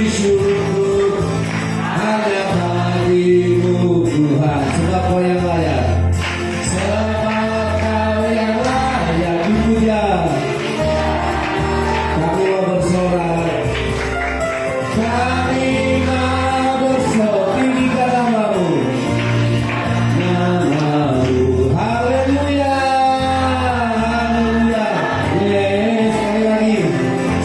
syukur hanya bagimu Tuhan. Sebab Kau yang layak, sebab Kau yang layak dipuja. Kami mau bersorak, kami mau bersorak, tinggikan namamu, namamu. Haleluya, haleluya. Yes, sekali lagi,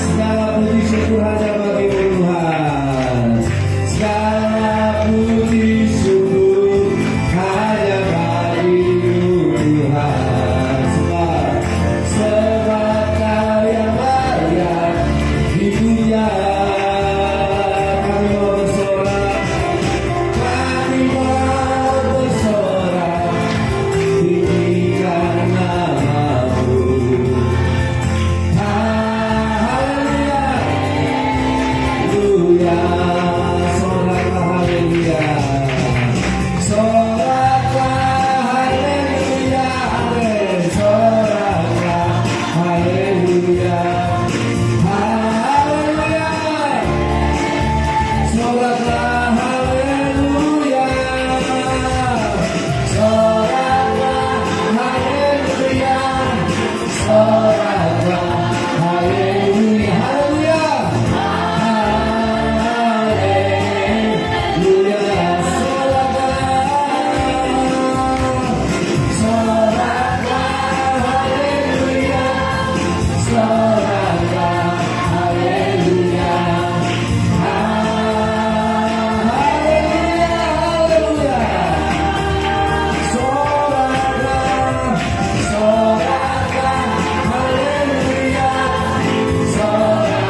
segala puji syukur hanya bagimu Tuhan. Segala puji syukur hanya bagimu Tuhan. Sebab Kau yang layak dipuja. Kami mau bersorak, kami mau bersorak, tinggikan namamu. Haleluya, haleluya, soraklah haleluya, soraklah haleluya, amin. Soraklah haleluya, haleluya, soraklah haleluya, soraklah haleluya, soraklah haleluya, haleluya, haleluya, soraklah haleluya, soraklah haleluya, haleluya, soraklah, soraklah haleluya, soraklah haleluya,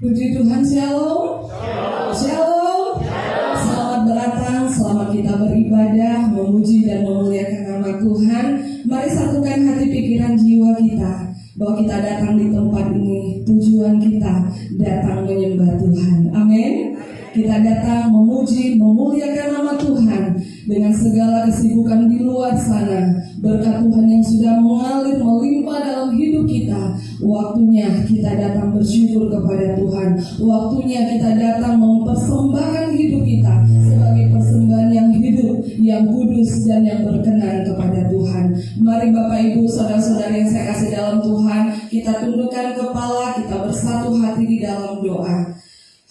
Puji Tuhan, shalom. Shalom. Selamat datang, selamat kita beribadah, memuji dan memuliakan nama Tuhan. Mari satukan hati, pikiran, jiwa kita, bahwa kita datang di tempat ini, tujuan kita datang menyembah Tuhan. Amin. Kita datang memuji, memuliakan nama Tuhan dengan segala kesibukan di luar sana. Berkat Tuhan yang sudah mengalir melimpah dalam hidup kita. Waktunya kita datang bersyukur kepada Tuhan. Waktunya kita datang mempersembahkan hidup kita sebagai persembahan yang hidup, yang kudus dan yang berkenan kepada Tuhan. Mari Bapak Ibu, saudara-saudara yang saya kasih dalam Tuhan, kita tundukkan kepala, kita bersatu hati di dalam doa.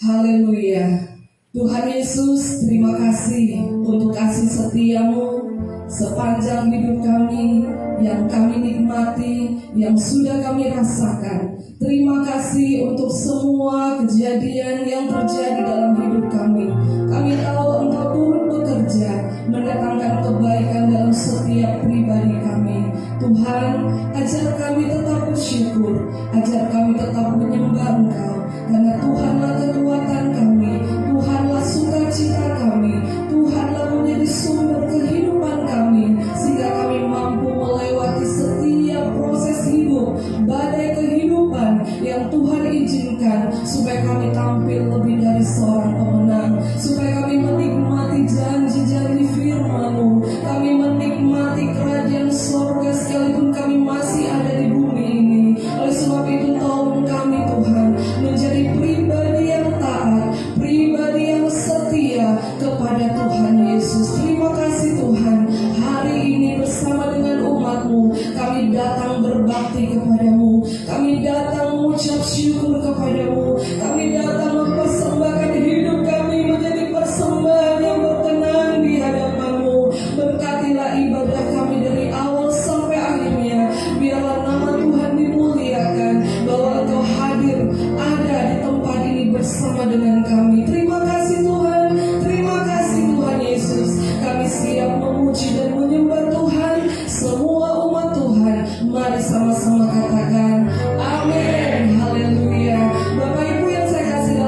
Haleluya. Tuhan Yesus, terima kasih untuk kasih setiamu sepanjang hidup kami, yang kami nikmati, yang sudah kami rasakan. Terima kasih untuk semua kejadian yang terjadi dalam hidup kami. Kami tahu Engkau turut bekerja, mendatangkan kebaikan dalam setiap pribadi kami. Tuhan, ajar kami tetap bersyukur, ajar kami tetap menyembah Engkau, karena Tuhanlah kekuatan kami, Tuhanlah sukacita kami, Tuhanlah menjadi sumber kehidupan kami, sehingga kami mampu melewati setiap proses hidup, badai kehidupan yang Tuhan izinkan, supaya kami tampil lebih dari seorang pemenang, supaya kami menikmati janji-janji firman-Mu, kami menikmati kerajaan sorga sekalipun kami masih ada di bumi ini. Oleh sebab itu tolong kami Tuhan, menjadi pribadi yang taat, pribadi yang setia kepada Tuhan Yesus. Terima kasih Tuhan, hari ini bersama dengan umat-Mu, kami datang berbakti kepadamu, kami datang mengucap syukur kepadamu, kami datang mempersembahkan hidup kami menjadi persembahan yang berkenan di hadapan-Mu. Berkatilah ibadah kami dari awal sampai akhirnya. Biarlah nama Tuhan dimuliakan, bahwa Engkau hadir ada di tempat ini bersama dengan kami. Terima kasih Tuhan, terima kasih Tuhan Yesus. Kami siap memuji dan menyembah Tuhan. Semua umat Tuhan, mari sama-sama katakan amin. Haleluya. Bapak Ibu yang saya kasih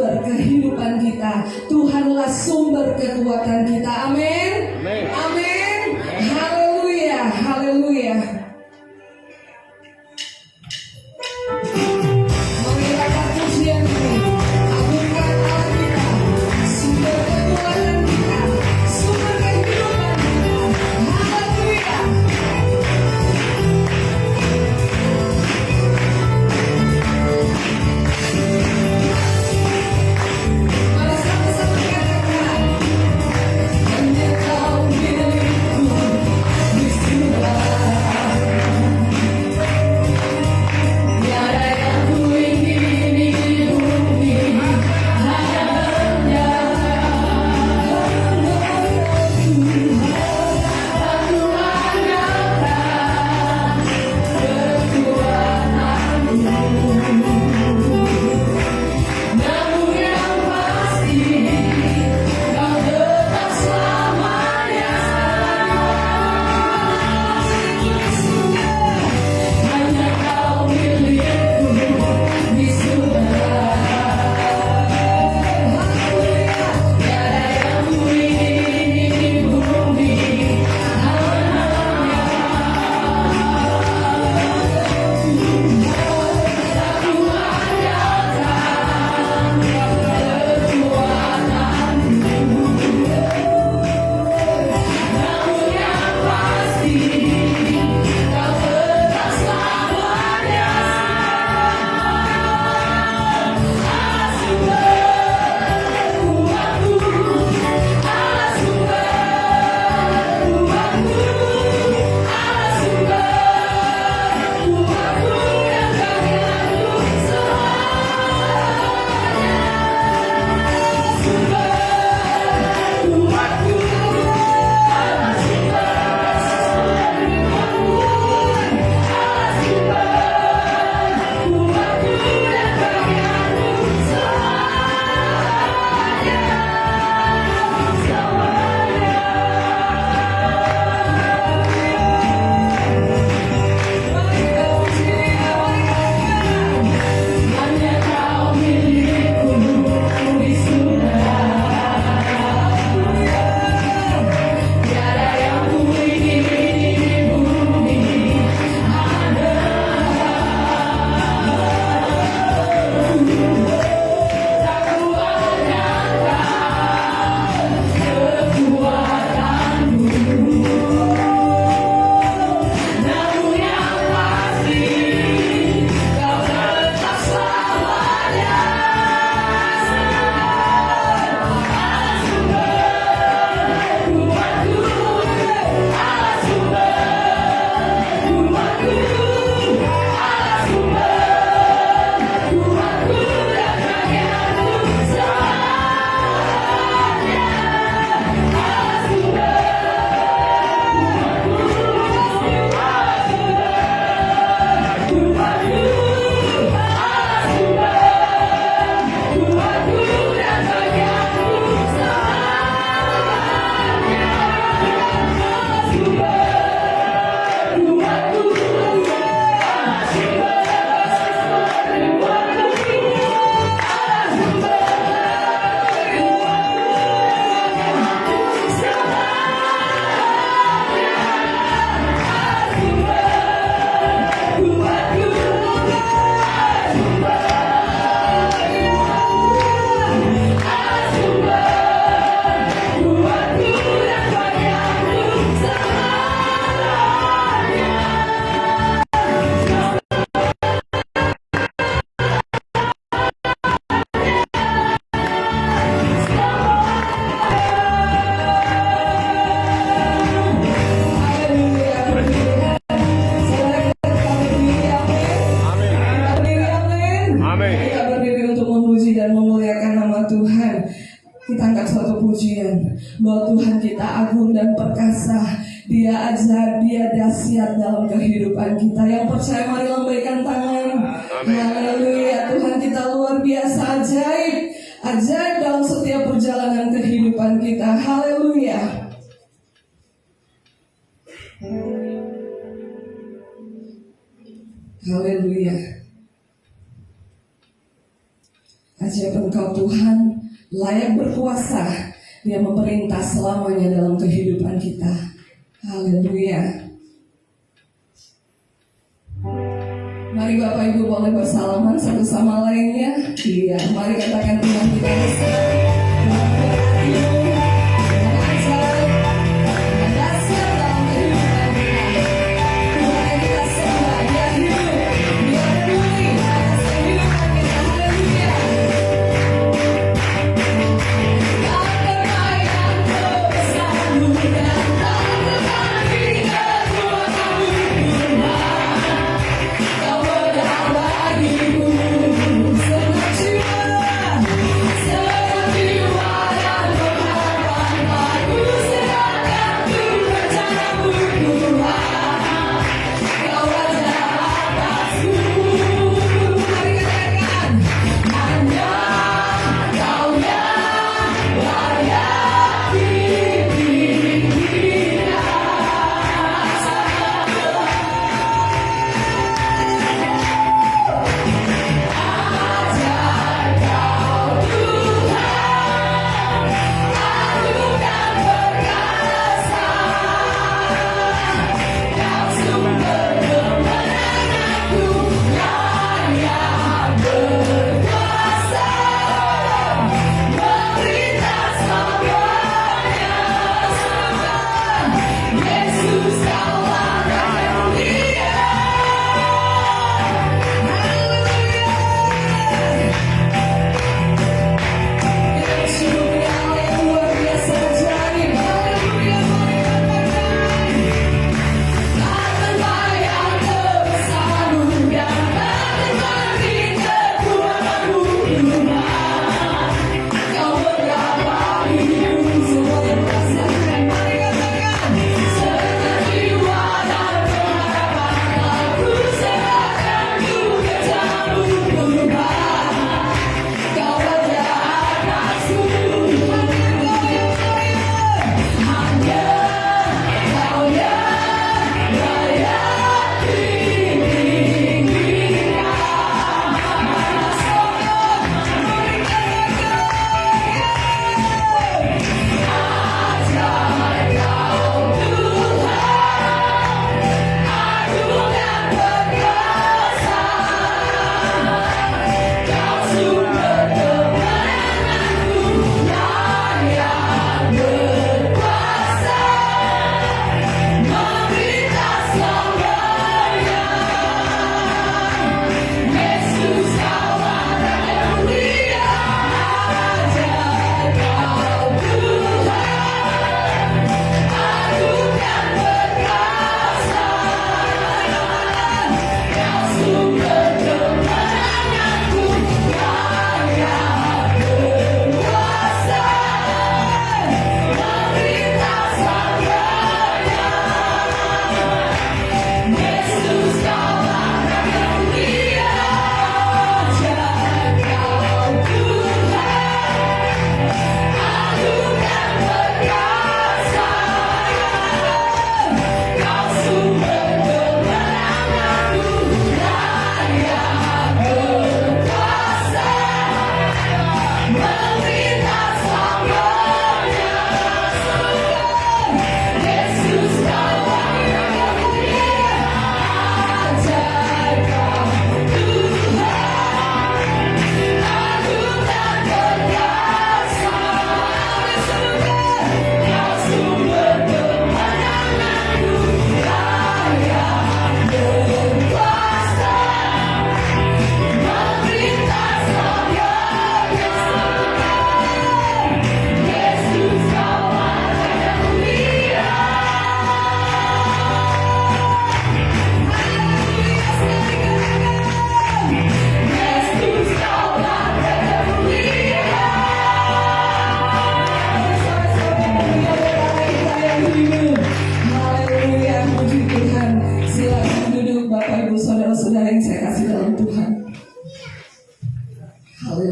sumber kehidupan kita. Tuhanlah sumber kekuatan kita. Amin. Amin. Haleluya. Haleluya. Mengirimkan pujian ini, agungkan Allah kita, sumber kekuatan kita, sumber kehidupan kita. Haleluya. Mari sama-sama katakan, hanya Kau milikku di surga. Tiada yang ku ingini di bumi, hanya namun yang pasti Kau tetap selamanya. Hanya Kau milikku di surga. Haleluya. Tiada yang ku ingini di bumi, namun yang pasti Kau tetap selamanya. Allah sumber kuatku, Allah sumber kuatku, Allah sumber kuatku dan bagianku selamanya. Sumber kuatku, Allah sumber kuatku, Allah sumber kuatku dan bagianku selamanya. Hanya Kau milikku di surga. Tiada yang ku ingini di bumi, tak ku andalkan kekuatanmu. Namun yang pasti Kau tetap selamanya. Allah sumber kuatku, Allah sumber kuatku, Allah sumber kuatku dan bagianku selamanya. Allah sumber Kita berdiri untuk memuji dan memuliakan nama Tuhan. Kita angkat suatu pujian bahwa Tuhan kita agung dan perkasa. Dia ajaib, Dia dahsyat dalam kehidupan kita. Yang percaya mari lambaikan tangan. Haleluya. Tuhan kita luar biasa, ajaib, ajaib dalam setiap perjalanan kehidupan kita. Haleluya. Haleluya. Ajaib Engkau Tuhan, layak berkuasa, yang memerintah selamanya dalam kehidupan kita. Haleluya. Mari Bapak Ibu boleh bersalaman satu sama lainnya. Iya, mari katakan Tuhan kita besar. Tuhan berkati-Mu, Tuhan ajaib, Tuhan dasar dalam kehidupan kita. Tuhan yang kita sembah, Dia hidup, Dia peduli atas kehidupan kita. Haleluya. Tak terbayang bersamamu dan tak terbanding kekuatanmu, Tuhan. Kau berada bagiku, senang jiwa dan berharapan aku serahkan untuk rencanamu, Tuhan. Kau ada atasku. Mari katakan, hanya Kau yang layak dipindah. Yesus Kau layak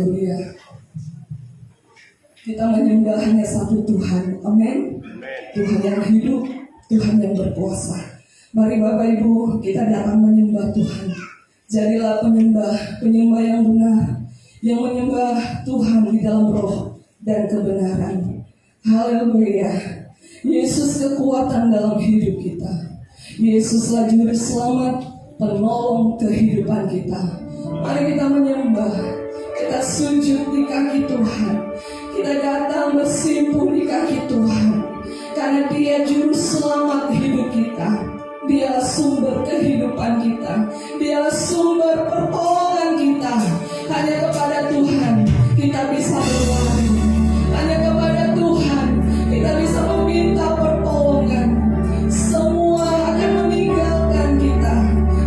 mulia. Kita menyembah hanya satu Tuhan, amin. Tuhan yang hidup, Tuhan yang berkuasa. Mari Bapak Ibu, kita datang menyembah Tuhan. Jadilah penyembah yang benar, yang menyembah Tuhan di dalam roh dan kebenaran. Haleluya. Yesus kekuatan dalam hidup kita. Yesuslah juru selamat, penolong kehidupan kita. Mari kita menyembah, kita sujud di kaki Tuhan, kita datang bersimpuh di kaki Tuhan, karena Dia juru selamat hidup kita. Dialah sumber kehidupan kita, Dialah sumber pertolongan kita. Hanya kepada Tuhan kita bisa berlari, hanya kepada Tuhan kita bisa meminta pertolongan. Semua akan meninggalkan kita,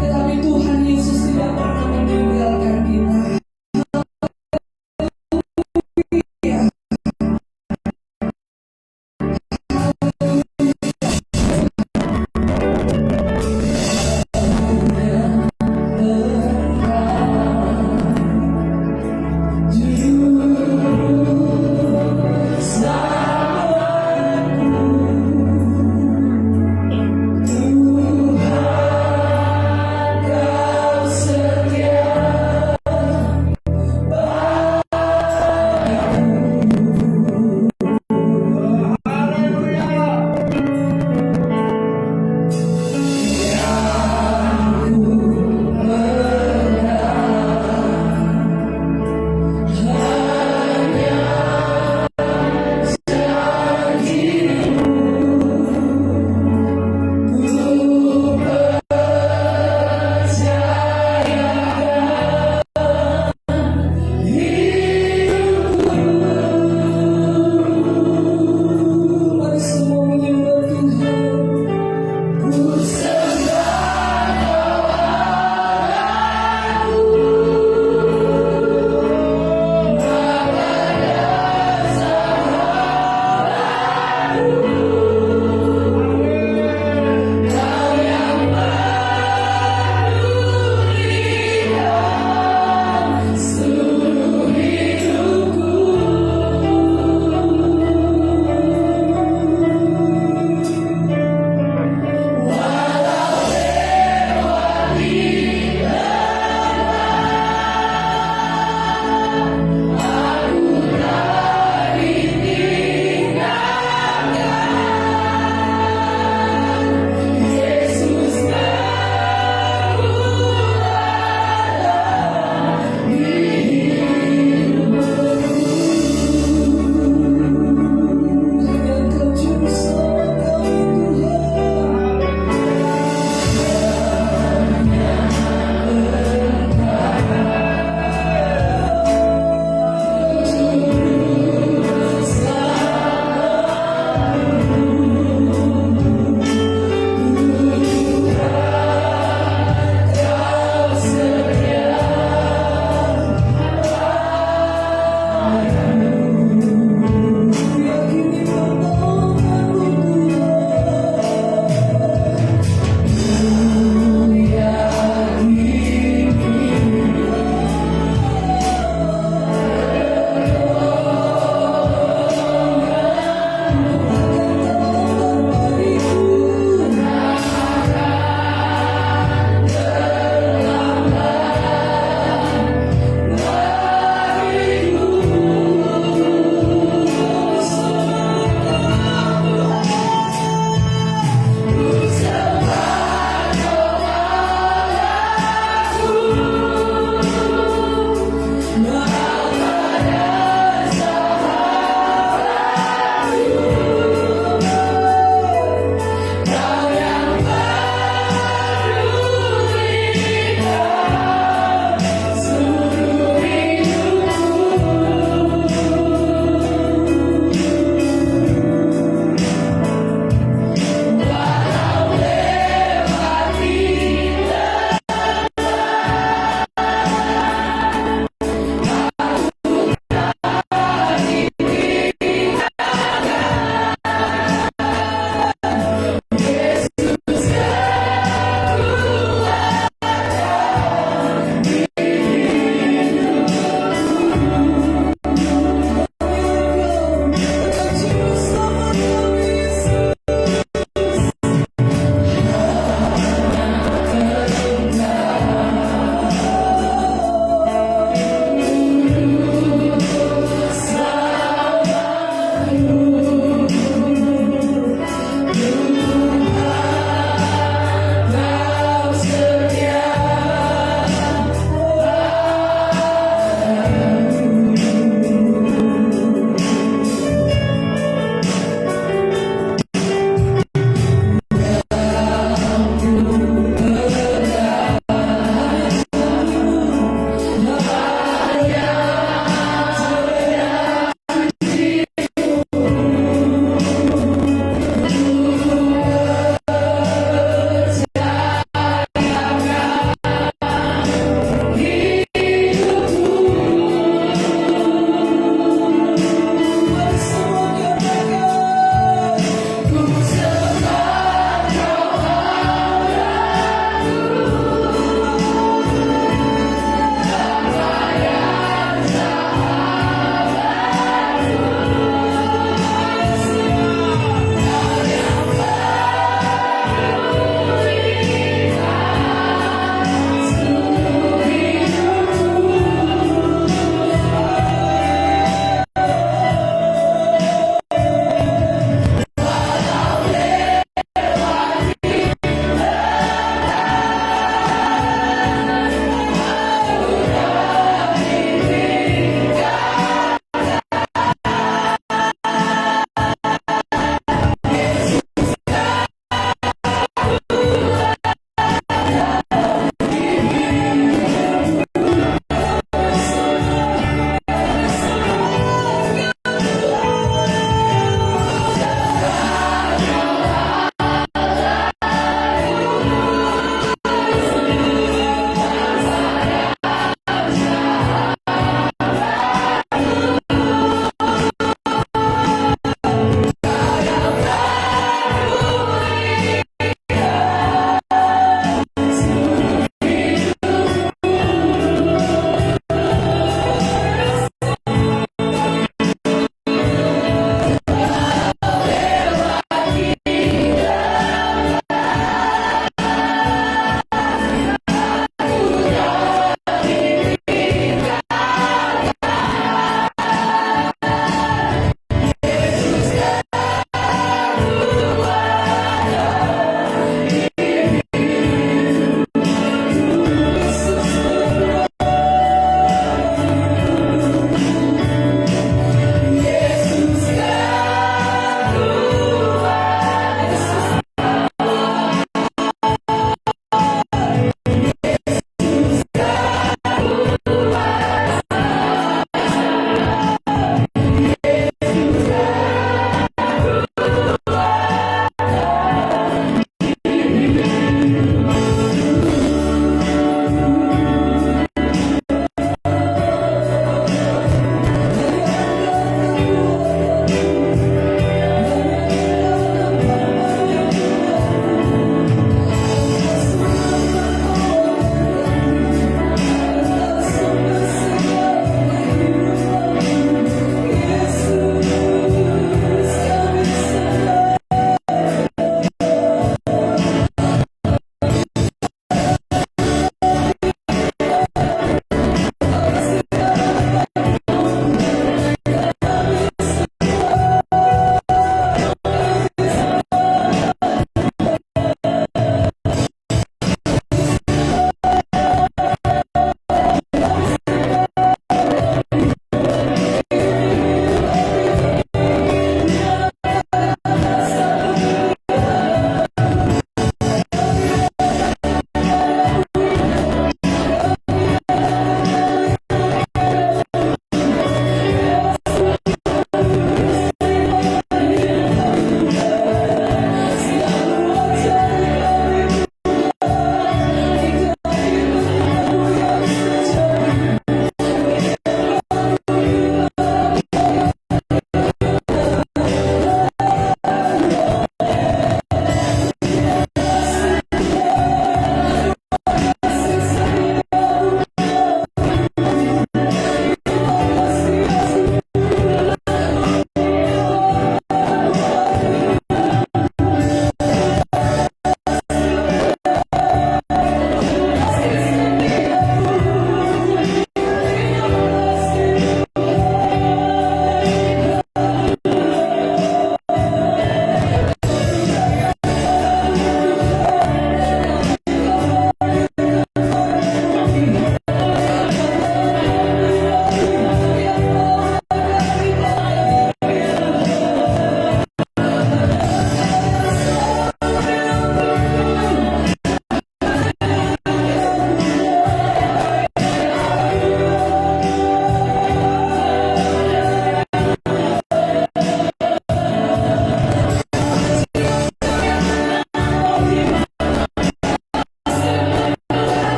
tetapi Tuhan Yesus tidak pernah meninggalkan kita.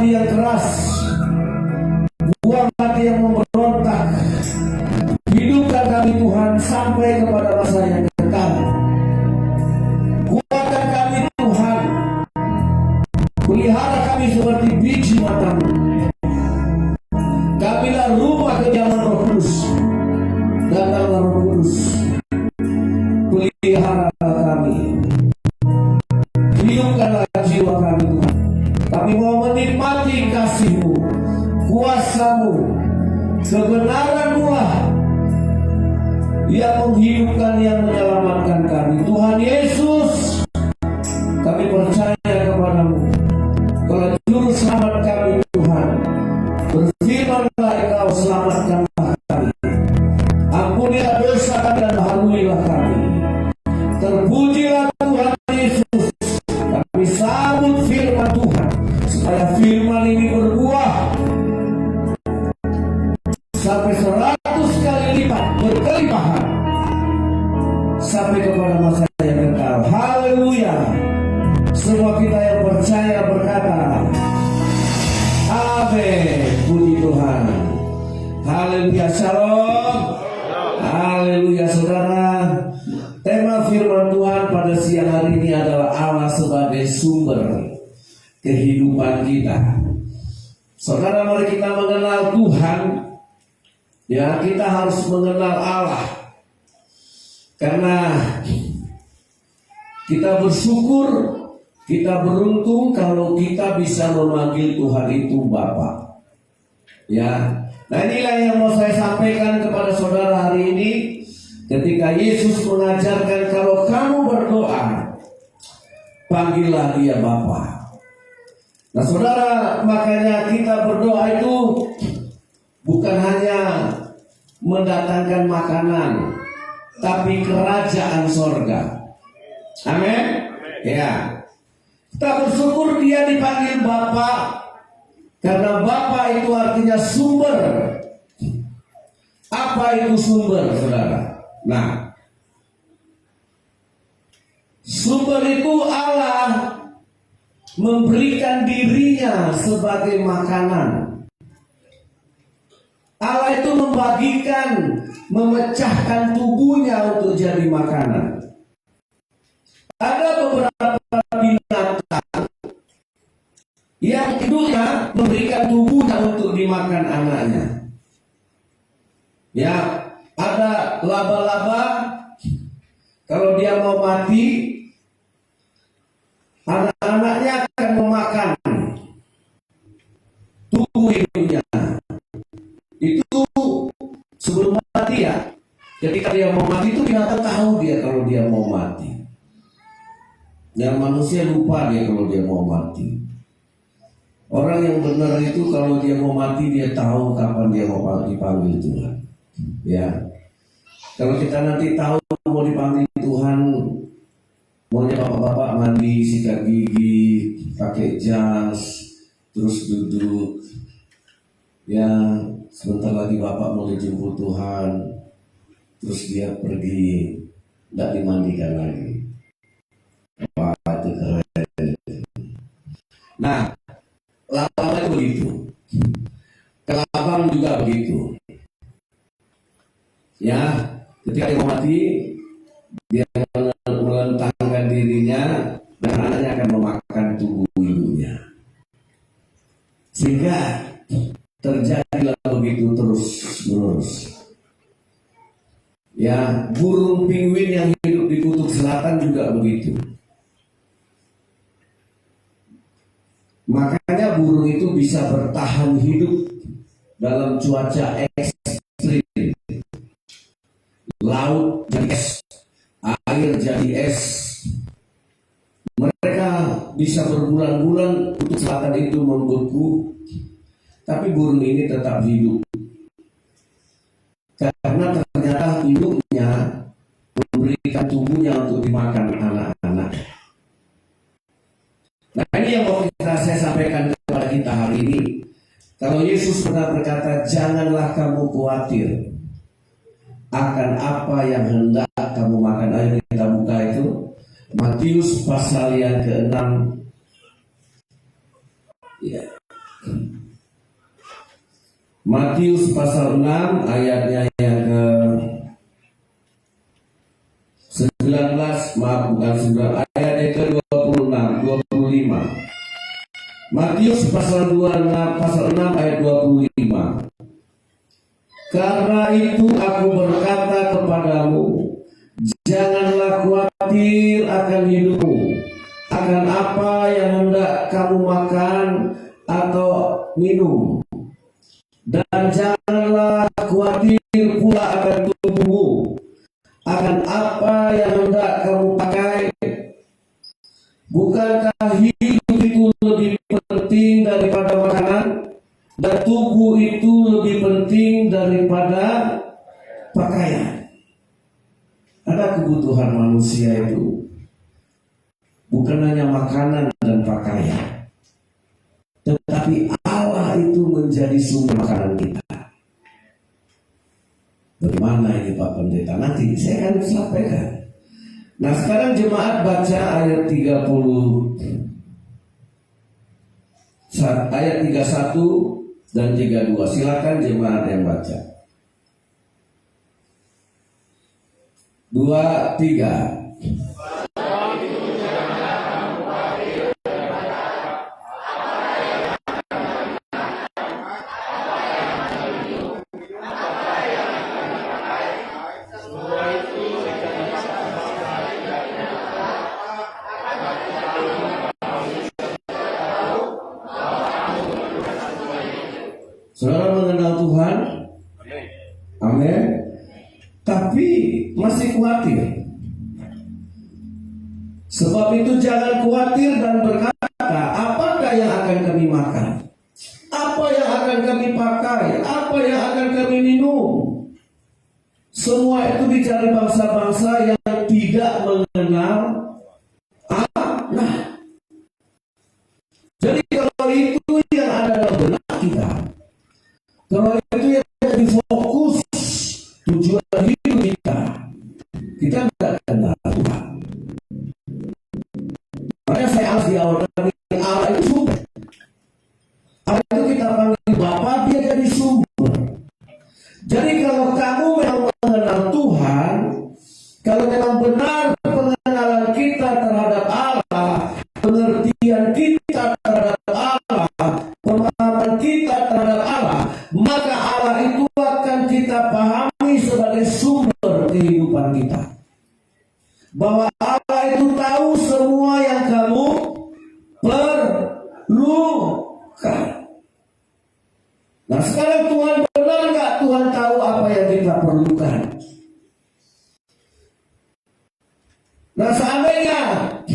hati yang keras, buang hati yang memberontak. Hidupkan kami Tuhan sampai kepada masa yang kekal. Kuatkan kami Tuhan, pelihara kami seperti biji matamu. Kamilah rumah kediaman Roh Kudus. Datanglah Roh Kudus, pelihara kami, hidupkanlah jiwa kami Tuhan. Kami mau menikmati kasih-Mu, kuasa-Mu, kebenaran-Mu lah yang menghidupkan, yang menyelamatkan kami. Tuhan Yesus, kami percaya kepada-Mu. Kalau juru selamat kami Tuhan, berfirman-Lah Engkau, selamatkanlah kami. Ampunilah dosa kami dan baharuilah kami. Terpujilah Tuhan Yesus. Kami sambut firman Tuhan, supaya firman ini berbuah sampai 100 kali lipat, berkelimpahan sampai kepada masa yang kekal. Haleluya. Semua kita yang percaya berkata amin. Puji Tuhan. Haleluya. Shalom. Haleluya. Saudara, tema firman Tuhan pada siang hari ini adalah Allah sebagai sumber kehidupan kita. Saudara, mari kita mengenal Tuhan. Ya, kita harus mengenal Allah. Karena kita bersyukur, kita beruntung kalau kita bisa memanggil Tuhan itu Bapa. Ya. Nah, inilah yang mau saya sampaikan kepada saudara hari ini. Ketika Yesus mengajarkan kalau kamu berdoa, panggillah Dia Bapa. Nah, saudara, makanya kita berdoa itu bukan hanya mendatangkan makanan, tapi kerajaan sorga. Amin. Ya. Kita bersyukur Dia dipanggil Bapa, karena Bapa itu artinya sumber. Apa itu sumber, saudara? Nah, sumber itu Allah memberikan dirinya sebagai makanan. Allah itu membagikan, memecahkan tubuhnya untuk jadi makanan. Ada beberapa binatang yang hidupnya memberikan tubuhnya untuk dimakan anaknya. Ya, ada laba-laba, kalau dia mau mati, anak-anaknya akan memakan tubuh hidupnya. Itu sebelum mati ya. Ketika dia mau mati itu binatang tahu dia kalau dia mau mati. Yang manusia lupa dia kalau dia mau mati. Orang yang benar itu kalau dia mau mati dia tahu kapan dia mau dipanggil Tuhan. Ya. Kalau kita nanti tahu mau dipanggil Tuhan, maunya bapak-bapak mandi, sikat gigi, pakai jas, terus duduk. Ya, sebentar lagi bapak mau dijemput Tuhan, terus dia pergi, tidak dimandikan lagi. Wah, itu keren. Nah, lama itu begitu. Kelabang juga begitu. Ya, ketika dia mau mati, dia melentangkan dirinya dan anaknya akan memakan tubuh ibunya. Sehingga terjadilah begitu terus menerus. Ya, burung penguin yang hidup di kutub selatan juga begitu. Makanya burung itu bisa bertahan hidup dalam cuaca ekstrim. Laut jadi es, air jadi es. Mereka bisa berbulan-bulan kutub selatan itu membeku, tapi burung ini tetap hidup. Karena ternyata induknya memberikan tubuhnya untuk dimakan anak-anak. Nah, ini yang mau saya sampaikan kepada kita hari ini. Kalau Yesus pernah berkata, janganlah kamu khawatir akan apa yang hendak kamu makan. Ayo kita buka itu Matius pasal yang ke-6 ya. Matius pasal 6 ayatnya yang ke 19, maaf bukan 9, ayat yang ke 26, 25. Matius pasal 26, pasal 6 ayat 25. Karena itu aku berkata kepadamu, janganlah khawatir akan hidupmu, akan apa yang hendak kamu makan atau minum, dan janganlah khawatir pula akan tubuhmu, akan apa yang hendak kamu pakai. Bukankah hidup itu lebih penting daripada makanan, dan tubuh itu lebih penting daripada pakaian? Ada kebutuhan manusia itu bukan hanya makanan dan pakaian, tetapi Allah itu menjadi sumber makanan kita. Bagaimana ini Pak Pendeta? Nanti saya akan sampaikan. Nah sekarang jemaat baca ayat 30, ayat 31 dan 32. Silakan jemaat yang baca. 2, 3. Saudara mengenal Tuhan? Amin. Tapi masih khawatir. Sebab itu jangan khawatir dan berkata, apakah yang akan kami makan? Apa yang akan kami pakai? Apa yang akan kami minum? Semua itu dicari bangsa-bangsa yang tidak mengenal Allah. Jadi kalau itu yang ada dalam benak kita, kalau itu yang jadi fokus tujuan hidup kita tidak kenal Tuhan. Makanya saya harus di awal tadi, Allah itu sumber. Allah itu kita panggil Bapa, dia jadi sumber. Jadi kalau kamu memang mengenal Tuhan, kalau memang benar pengenalan kita terhadap Allah, pengertian kita terhadap Allah, pemahaman kita terhadap Allah, maka Allah itu akan kita pahami sebagai sumber kehidupan kita. Bahwa Allah itu tahu semua yang kamu perlukan. Nah sekarang Tuhan benar nggak Tuhan tahu apa yang kita perlukan? Nah seandainya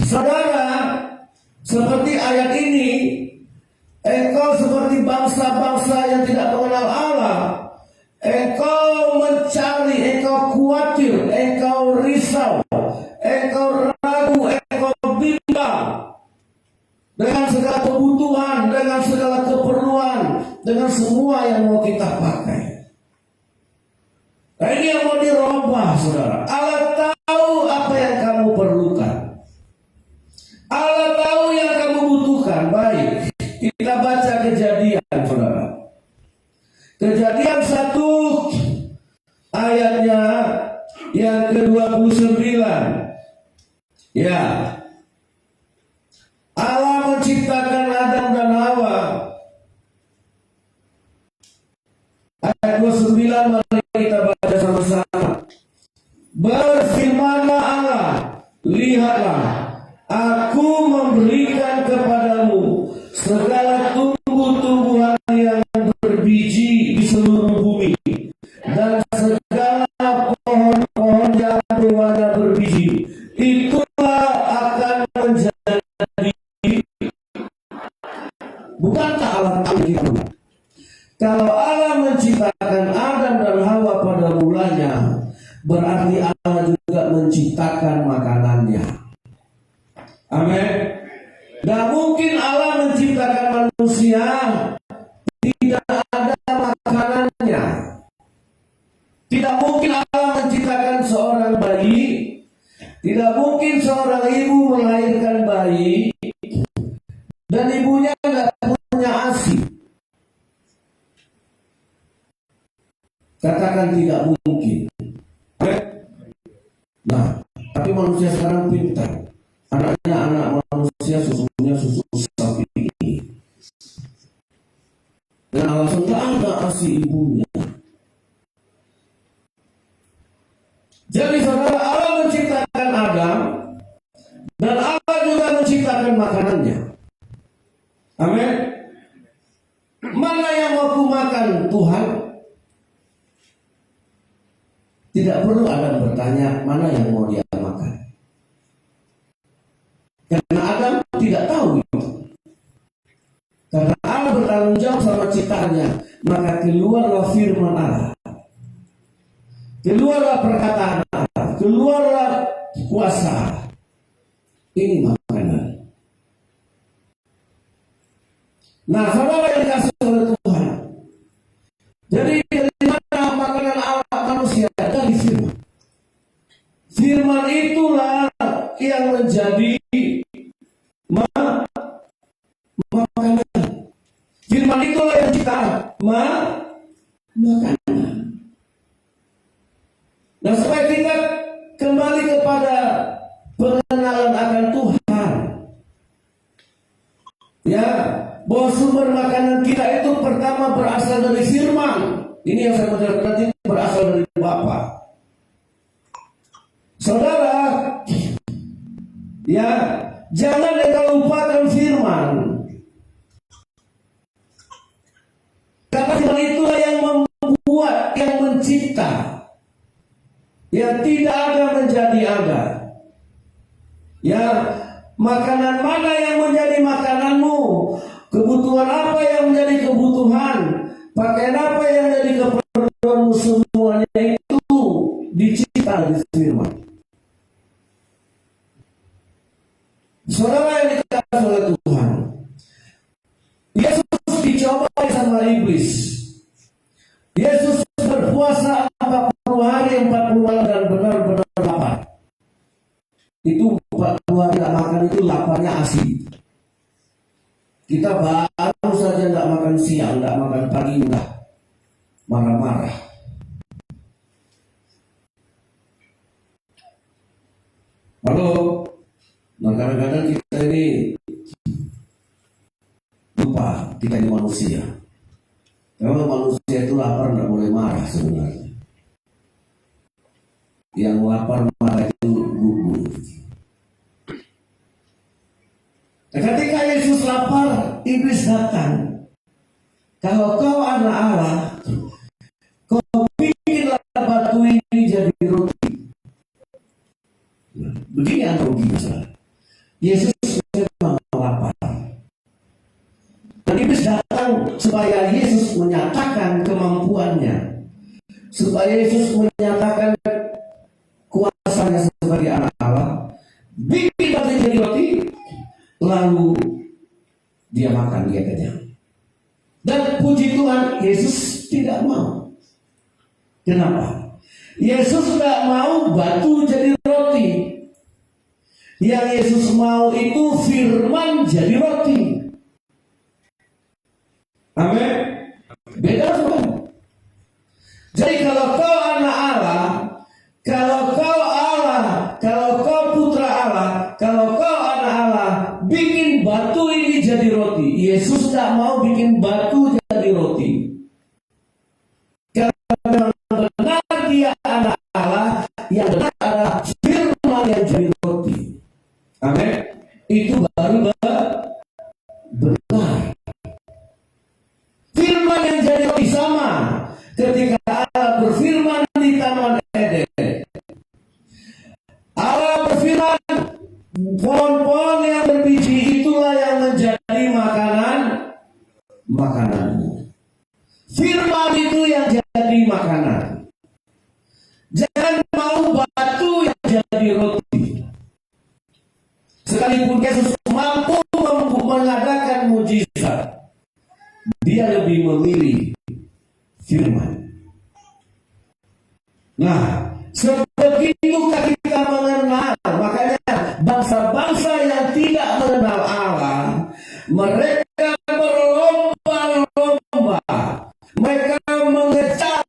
saudara seperti ayat ini, engkau seperti bangsa-bangsa yang tidak mengenal Allah, engkau mencari, engkau khawatir, engkau risau, engkau ragu, engkau bimbang dengan segala kebutuhan, dengan segala keperluan, dengan semua yang mau kita pakai. Nah ini yang mau dirubah saudara. Allah tahu apa yang kamu perlukan, Allah tahu yang kamu butuhkan. Baik, kita baca Kejadian saudara. Kejadian 1 ayatnya yang ke-29. Ya, Allah menciptakan Adam dan Hawa. Ayat 29 mari kita baca sama-sama. Berfirmanlah Allah, lihatlah, aku memberikan kepadamu segala tumbuh-tumbuhan yang berbiji di seluruh bumi, dan segala pohon-pohon yang berwarna berbiji. Itulah akan menjadi. Bukankah Allah tahu itu? Kalau Allah menciptakan Adam dan Hawa pada mulanya, berarti Allah juga menciptakan makanannya. Amin. Gak mungkin Allah menciptakan manusia tidak ada makanannya. Tidak mungkin Allah menciptakan seorang bayi, tidak mungkin seorang ibu melahirkan bayi dan ibunya gak punya ASI. Katakan tidak mungkin. Nah, tapi manusia sekarang pintar. Anaknya anak manusia, susunya susu sapi ini. Dan alasan nggak ada asi ibunya. Jadi saudara, Allah menciptakan Adam dan Allah juga menciptakan makanannya. Amin. Mana yang mau ku makan Tuhan? Tidak perlu Adam bertanya mana yang mau dia makan. Karena Adam tidak tahu itu. Karena Allah bertanggung jawab sama ciptaannya, maka keluarlah firman Allah. Keluarlah perkataan Allah. Keluarlah kuasa Allah. Ini makanan. Nah, saudara yang dikasih oleh Tuhan. Jadi dari mana makanan Allah manusia? Dari firman. Firman itulah yang menjadi makanan. Firman itulah yang kita makanan. Nah, supaya kita kembali kepada pengenalan akan Tuhan. Ya, bahwa sumber makanan kita itu pertama berasal dari firman. Ini yang saya menjelaskan nanti berasal dari Bapa. Saudara, ya, jangan kita lupakan firman. Karena firman itulah yang membuat, yang mencipta. Yang tidak ada menjadi ada. Ya, makanan mana yang menjadi makananmu? Kebutuhan apa yang menjadi kebutuhan? Pakaian apa yang menjadi keperluanmu? Semuanya itu dicipta di firman. Saudara yang dikasih oleh Tuhan, Yesus dicoba sama iblis. Yesus berpuasa 40 hari 40 malam dan benar-benar lapar. Itu 40 hari tidak makan, itu laparnya asli. Kita baru saja tidak makan siang, tidak makan pagi, udah marah-marah. Halo, nah kadang-kadang kita ini lupa kita ini manusia. Kalau manusia itu lapar tidak boleh marah sebenarnya. Yang lapar marah itu gugur. Nah, ketika Yesus lapar, iblis datang. Kalau kau anak Allah, kau bikinlah batu ini jadi roti. Nah, begini analoginya. Yesus memang lapar. Dan iblis datang supaya Yesus menyatakan kemampuannya, supaya Yesus menyatakan kuasanya sebagai anak Allah. Bikin batu jadi roti, lalu dia makan, dia kenyang. Dan puji Tuhan, Yesus tidak mau. Kenapa? Yesus tidak mau batu jadi roti. Yang Yesus mau itu firman jadi roti. Amin. Beda bukan? Jadi kalau kau anak Allah, kalau kau Allah, kalau kau putra Allah, kalau kau anak Allah, bikin batu ini jadi roti. Yesus tidak mau bikin batu jadi roti. Karena benar dia anak Allah, yang benar adalah firman yang jadi roti. Amin. Itu baru benar. Firman yang jadi roti sama ketika Allah berfirman di Taman Eden. Allah berfirman, pohon-pohon yang berbiji itulah yang menjadi makananmu. Firman itu yang jadi makanan. Jangan mau batu yang jadi roti. Sekalipun Yesus mampu mengadakan mujizat, dia lebih memilih firman. Nah, sebegitukah kita mengenal? Makanya bangsa-bangsa yang tidak mengenal Allah, mereka berlomba-lomba, mereka mengejar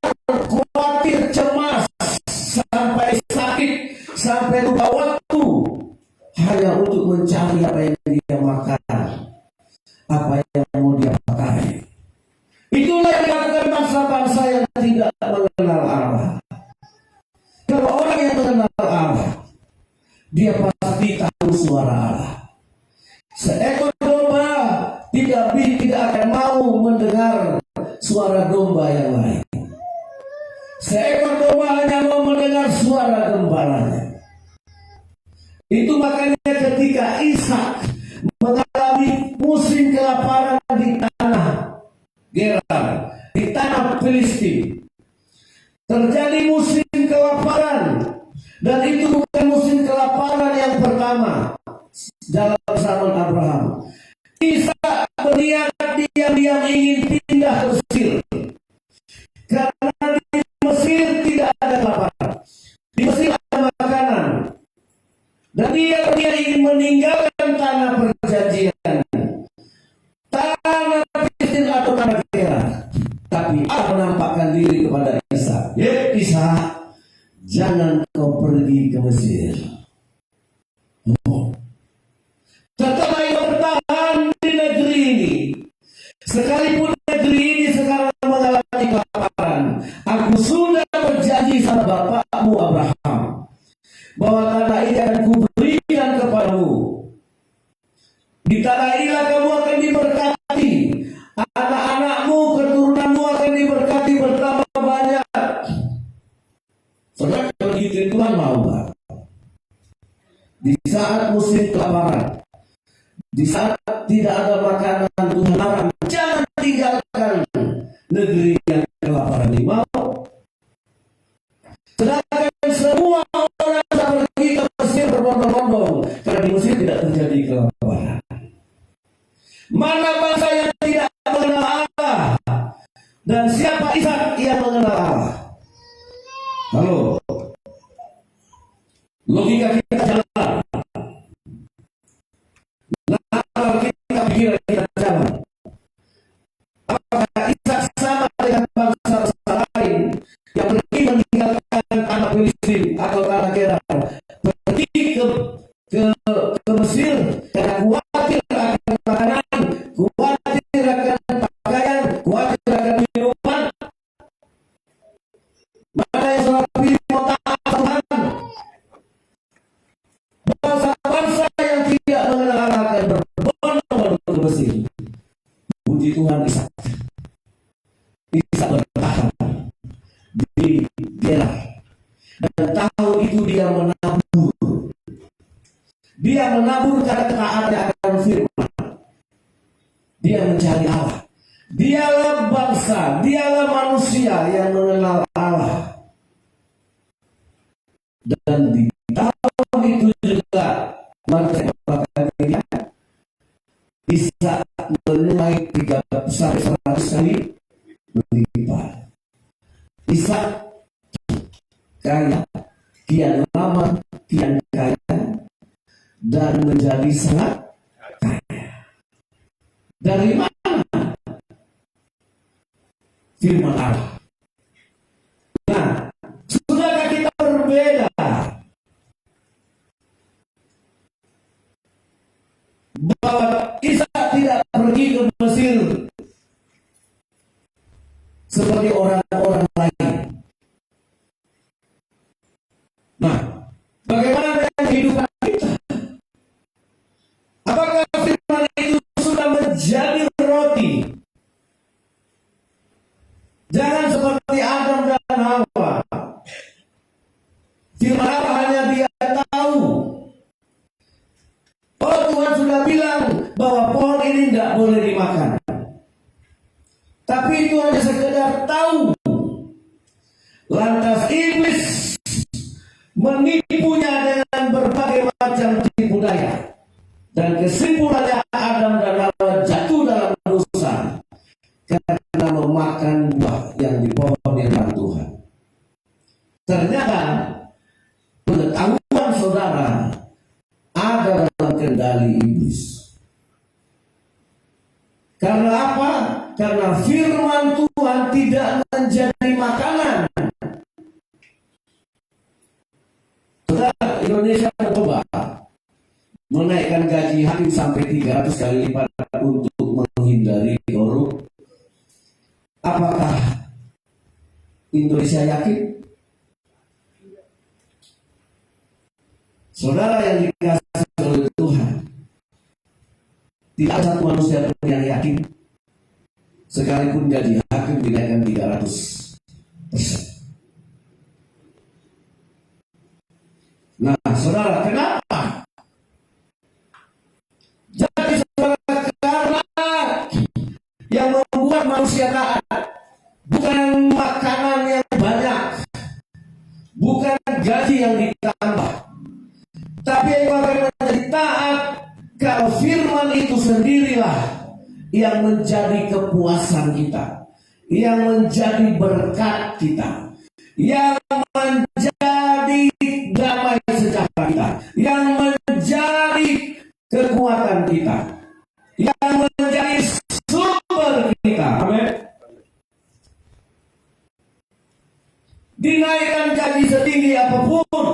khawatir, cemas, sampai sakit, sampai lupa waktu hanya untuk mencari apa yang dia makan, apa yang mau dia pakai. Itulah yang dilakukan bangsa-bangsa yang tidak mengenal Allah. Kalau orang yang mengenal Allah, dia pasti tahu suara Allah. Seekor domba tidak akan mau mendengar suara domba yang lain. Seekor domba hanya mau mendengar suara gembalanya. Itu makanya ketika Ishak mengalami musim kelaparan di tanah Gerar, di tanah Filistin, terjadi musim kelaparan, dan itu bukan musim kelaparan yang pertama dalam zaman Abraham. Ishak berniat diam-diam ingin pindah ke Mesir, karena di Mesir tidak ada kelaparan, di Mesir ada makanan, dan dia ingin meninggalkan tanah perjanjian, tanah Filistin atau tanah Gerar. Tapi Allah menampakkan diri kepada Ishak. Ya Ishak, jangan kau pergi ke Mesir. Setelah ia bertahan di negeri ini, sekalipun negeri ini sekarang mengalami kelaparan, aku sudah berjanji sama bapakmu Abraham bahwa tanah ini akan kuberikan kepadamu. Di tanah inilah kamu akan diberkati, anak-anakmu, keturunanmu akan diberkati bertambah banyak. Saudara, begitu Tuhan mau nggak? Di saat musim kelaparan, di saat tidak ada makanan, Tuhan larang, jangan tinggalkan negeri yang kelaparan ini. Mau? Sedangkan semua orang pergi ke Mesir berbondong-bondong, karena di Mesir tidak terjadi kelaparan. Mana bangsa yang tidak mengenal Allah? Dan siapa Ishak yang mengenal Allah? Halo, logika kita jalan, nalar kita pikiran kita jalan. Apakah Ishak sama dengan bangsa lain yang pergi meninggalkan tanah Filistin atau tanah Gerar, pergi ke Mesir karena khawatir akan makanan, khawatir akan pakaian, khawatir akan minuman? Mana yang salah pilih mau taat Tuhan? Bangsa-bangsa yang tidak mengenal Allah akan berbondong-bondong ke Mesir. Puji Tuhan, Ishak bertahan di Gerar, dan tahu itu dia menabur. Dia menabur karena taatnya akan firman. Dia mencari Allah. Dialah bangsa, dialah manusia yang mengenal Allah. Dan di tahun itu juga mereka dia bisa menuai 300 kali berlipat. Ishak kaya, kian lama kian kaya, dan menjadi sangat kaya. Dari mana? Firman Allah. Nah, sudahkah kita berbeda? Bahwa Ishak tidak pergi ke Mesir seperti orang-orang lain. Nah, bagaimana dengan kehidupan kita? Apakah firman itu sudah menjadi roti? Jangan seperti Adam dan Hawa. Firman Allah hanya dia tahu. Oh, Tuhan sudah bilang bahwa pohon ini tidak boleh dimakan. Tapi itu hanya sekedar tahu. Lantas iblis menipunya dengan berbagai macam tipu daya. Dan kesimpulannya Adam dan Hawa jatuh dalam dosa karena memakan buah yang di pohon yang Tuhan. Ternyata pengetahuan saudara ada dalam kendali iblis. Karena apa? Karena firman Tuhan tidak menjadi makanan Indonesia mencoba menaikkan gaji hakim sampai 300 kali lipat untuk menghindari korup. Apakah Indonesia yakin? Saudara yang dikasih oleh Tuhan, tidak ada satu manusia pun yang yakin sekalipun gaji hakim dinaikkan 300%. Nah, saudara, kenapa? Jadi saudara, karena yang membuat manusia taat bukan makanan yang banyak, bukan gaji yang ditambah, tapi yang akan menjadi taat kalau firman itu sendirilah yang menjadi kepuasan kita, yang menjadi berkat kita, yang menjadi damai sejahtera kita, yang menjadi kekuatan kita, yang menjadi sumber kita. Amin. Dinaikkan gaji setinggi apapun,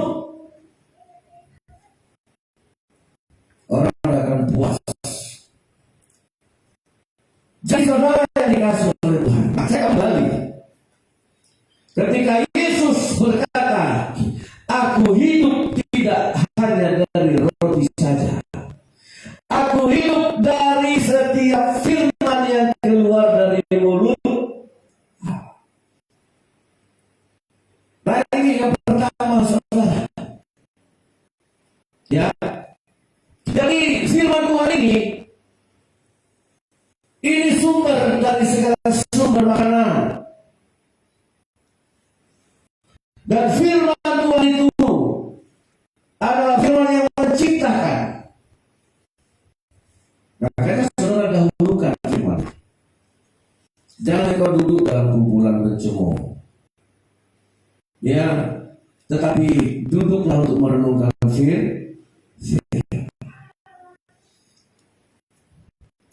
orang akan puas. Jadi saudara yang dikasih oleh Tuhan, saya kembali. Ketika Yesus berkata, aku hidup tidak hanya dari roti saja, aku hidup dari setiap firman yang keluar dari mulut. Nah, ini yang pertama, saudara. Ya, jadi firman Tuhan ini sumber dari segala sumber makanan. Dan firman Tuhan itu adalah firman yang menciptakan. Makanya saudara dahulukan firman. Jangan kau duduk dalam kumpulan pencemooh. Ya, tetapi duduklah untuk merenungkan firman.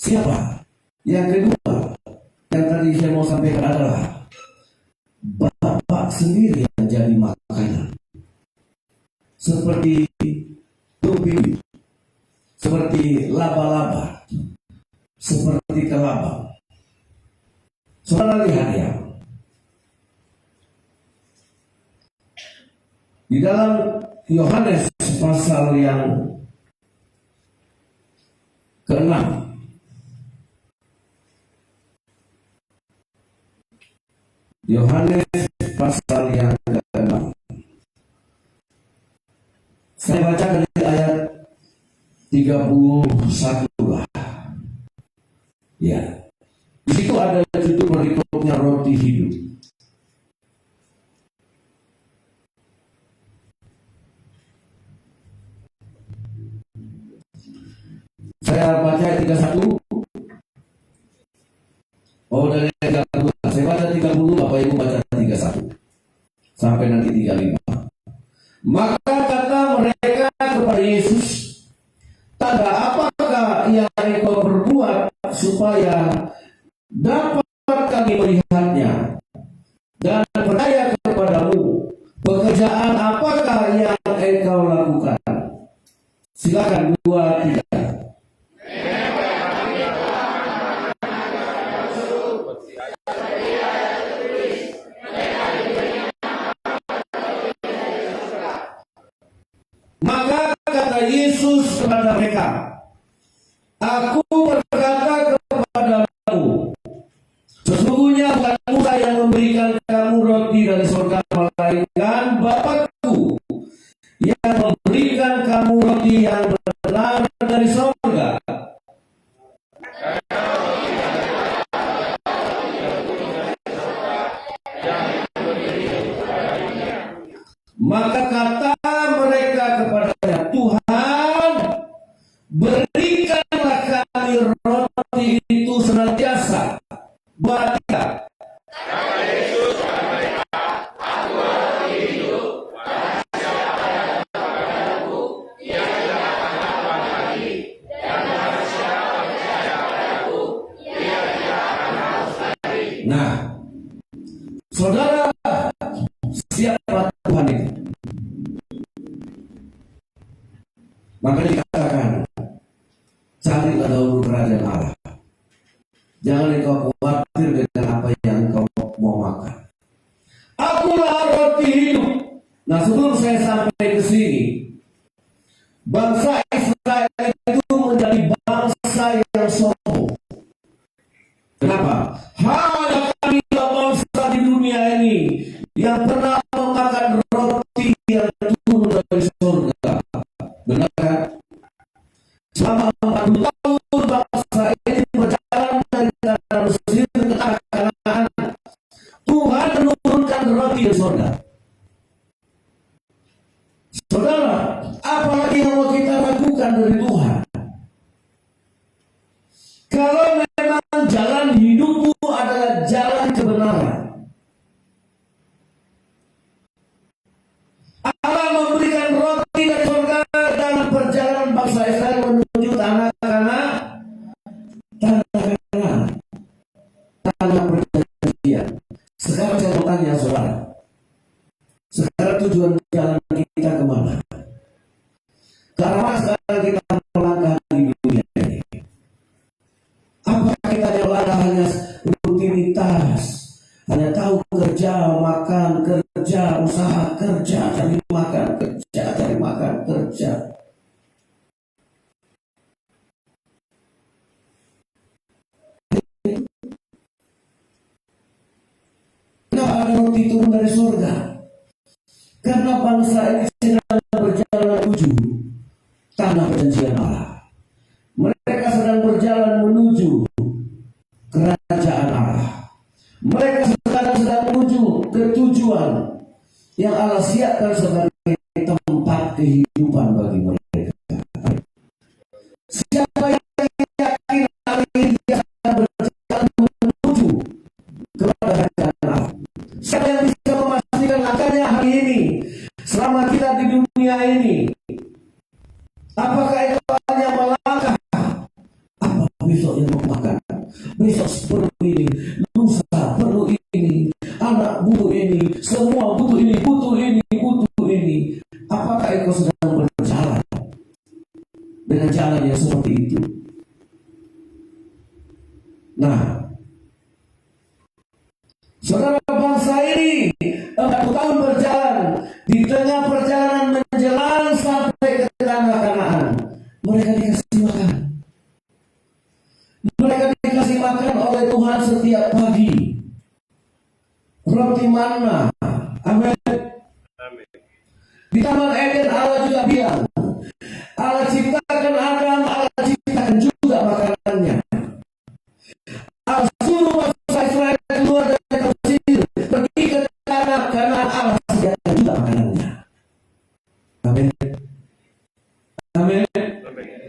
Siapa? Yang kedua, yang tadi saya mau sampaikan adalah Bapak sendiri yang jadi makanan. Seperti tubi, seperti laba-laba, seperti kelabang. Saudara lihat ya, di dalam Yohanes pasal yang ke-6, Yohanes pasal yang ke-6, saya baca dari ayat 31 lah. Ya, di situ ada judul perikopnya roti hidup. Saya baca ayat 31. Oh, dari ayat 30. Saya baca 30, Bapak Ibu baca 31 sampai nanti 35. Maka kata mereka kepada Yesus, tanda apakah yang engkau berbuat supaya dapat kami melihatnya dan percaya kepadamu? Pekerjaan apakah yang engkau lakukan? Silakan 2, 3. Maka kata Yesus kepada mereka, aku berkata kepadamu, sesungguhnya bukan Musa yang memberikan kamu roti dari surga, melainkan Bapakku yang memberikan kamu roti yang benar dari surga. Maka kata mereka kepadanya, Tuhan, berikanlah kami roti itu senantiasa. Berarti kata Yesus kepada mereka, aku roti hidup, barang siapa yang kepadaku, ia tidak akan lapar lagi, dan barang siapa percaya padaku, ia tidak akan haus lagi. Nah, saudara, siapa Tuhan itu? Maka dikatakan, carilah dahulu kerajaan Allah. Jangan engkau khawatir dengan apa yang engkau mau makan. Akulah roti hidup. Nah, sebelum saya sampai ke sini, bangsa Israel itu menjadi bangsa yang sombong. Kenapa? Hanya kamilah bangsa di dunia ini yang pernah memakan roti yang turun dari surga. Benar kan? Selama 40 tahun bangsa ini berjalan dari tanah Mesir ke tanah Kanaan. Tuhan menurunkan roti dari surga. Saudara, apalagi yang mau kita lakukan dari Tuhan? Kalau memang jalan hidupmu adalah jalan kebenaran, Allah memberikan roti dari surga dalam perjalanan bangsa Israel menuju tanah Kanaan, tanah perjanjian. Sekarang saya mau tanya saudara, sekarang tujuan jalan kita kemana? Ke arah mana sekarang kita melangkah di dunia ini? Apakah kita melangkah hanya rutinitas, hanya tahu kerja, makan, kerja, usaha, kerja, cari makan, kerja, cari makan, kerja? Kenapa ada roti turun dari surga? Karena bangsa ini sedang berjalan menuju tanah perjanjian Allah. Mereka sedang berjalan menuju kerajaan Allah. Mereka sedang menuju ke tujuan yang Allah siapkan sebagai tempat kehidupan bagi mereka. Siapa yang yakin hari ini dia sedang berjalan menuju kepada kerajaan Allah? Siapa yang bisa memastikan langkahnya hari ini selama kita di dunia ini? Apakah itu hanya melangkah? Apa besok yang mau makan? Besok perlu ini, lusa perlu ini, anak butuh ini, semua butuh ini, butuh ini, butuh ini. Apakah engkau sedang berjalan dengan jalan yang seperti itu? Nah, saudara, bangsa ini 40 tahun berjalan, di tengah perjalanan menjelang sampai ke tanah Kanaan, mereka dikasih makan. Mereka dikasih makan oleh Tuhan setiap pagi. Roti manna. Amin. Di Taman Eden Allah juga bilang, Allah ciptakan Adam, Allah ciptakan juga makanannya. Allah suruh bangsa Israel keluar dari Mesir, pergi ke tanah Kanaan, Allah sediakan juga makanannya. Amin. Amin.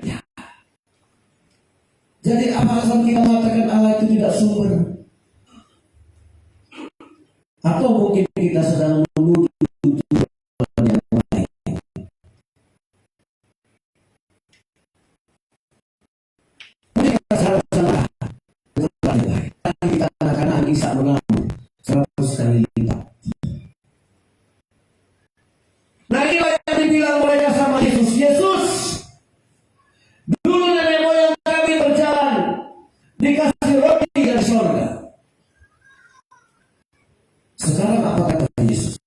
Ya. Jadi apa alasan kita mengatakan Allah itu tidak sumber? Atau mungkin kita sedang menuju tujuan yang lain? Mungkin kita salah. Kita akan bisa menabung 100 kali lipat. Nah, inilah yang dibilang mereka sama Yesus. Yesus, dulu nenek moyang kami berjalan dikasih roti dari surga. Sekarang apa kata Yesus?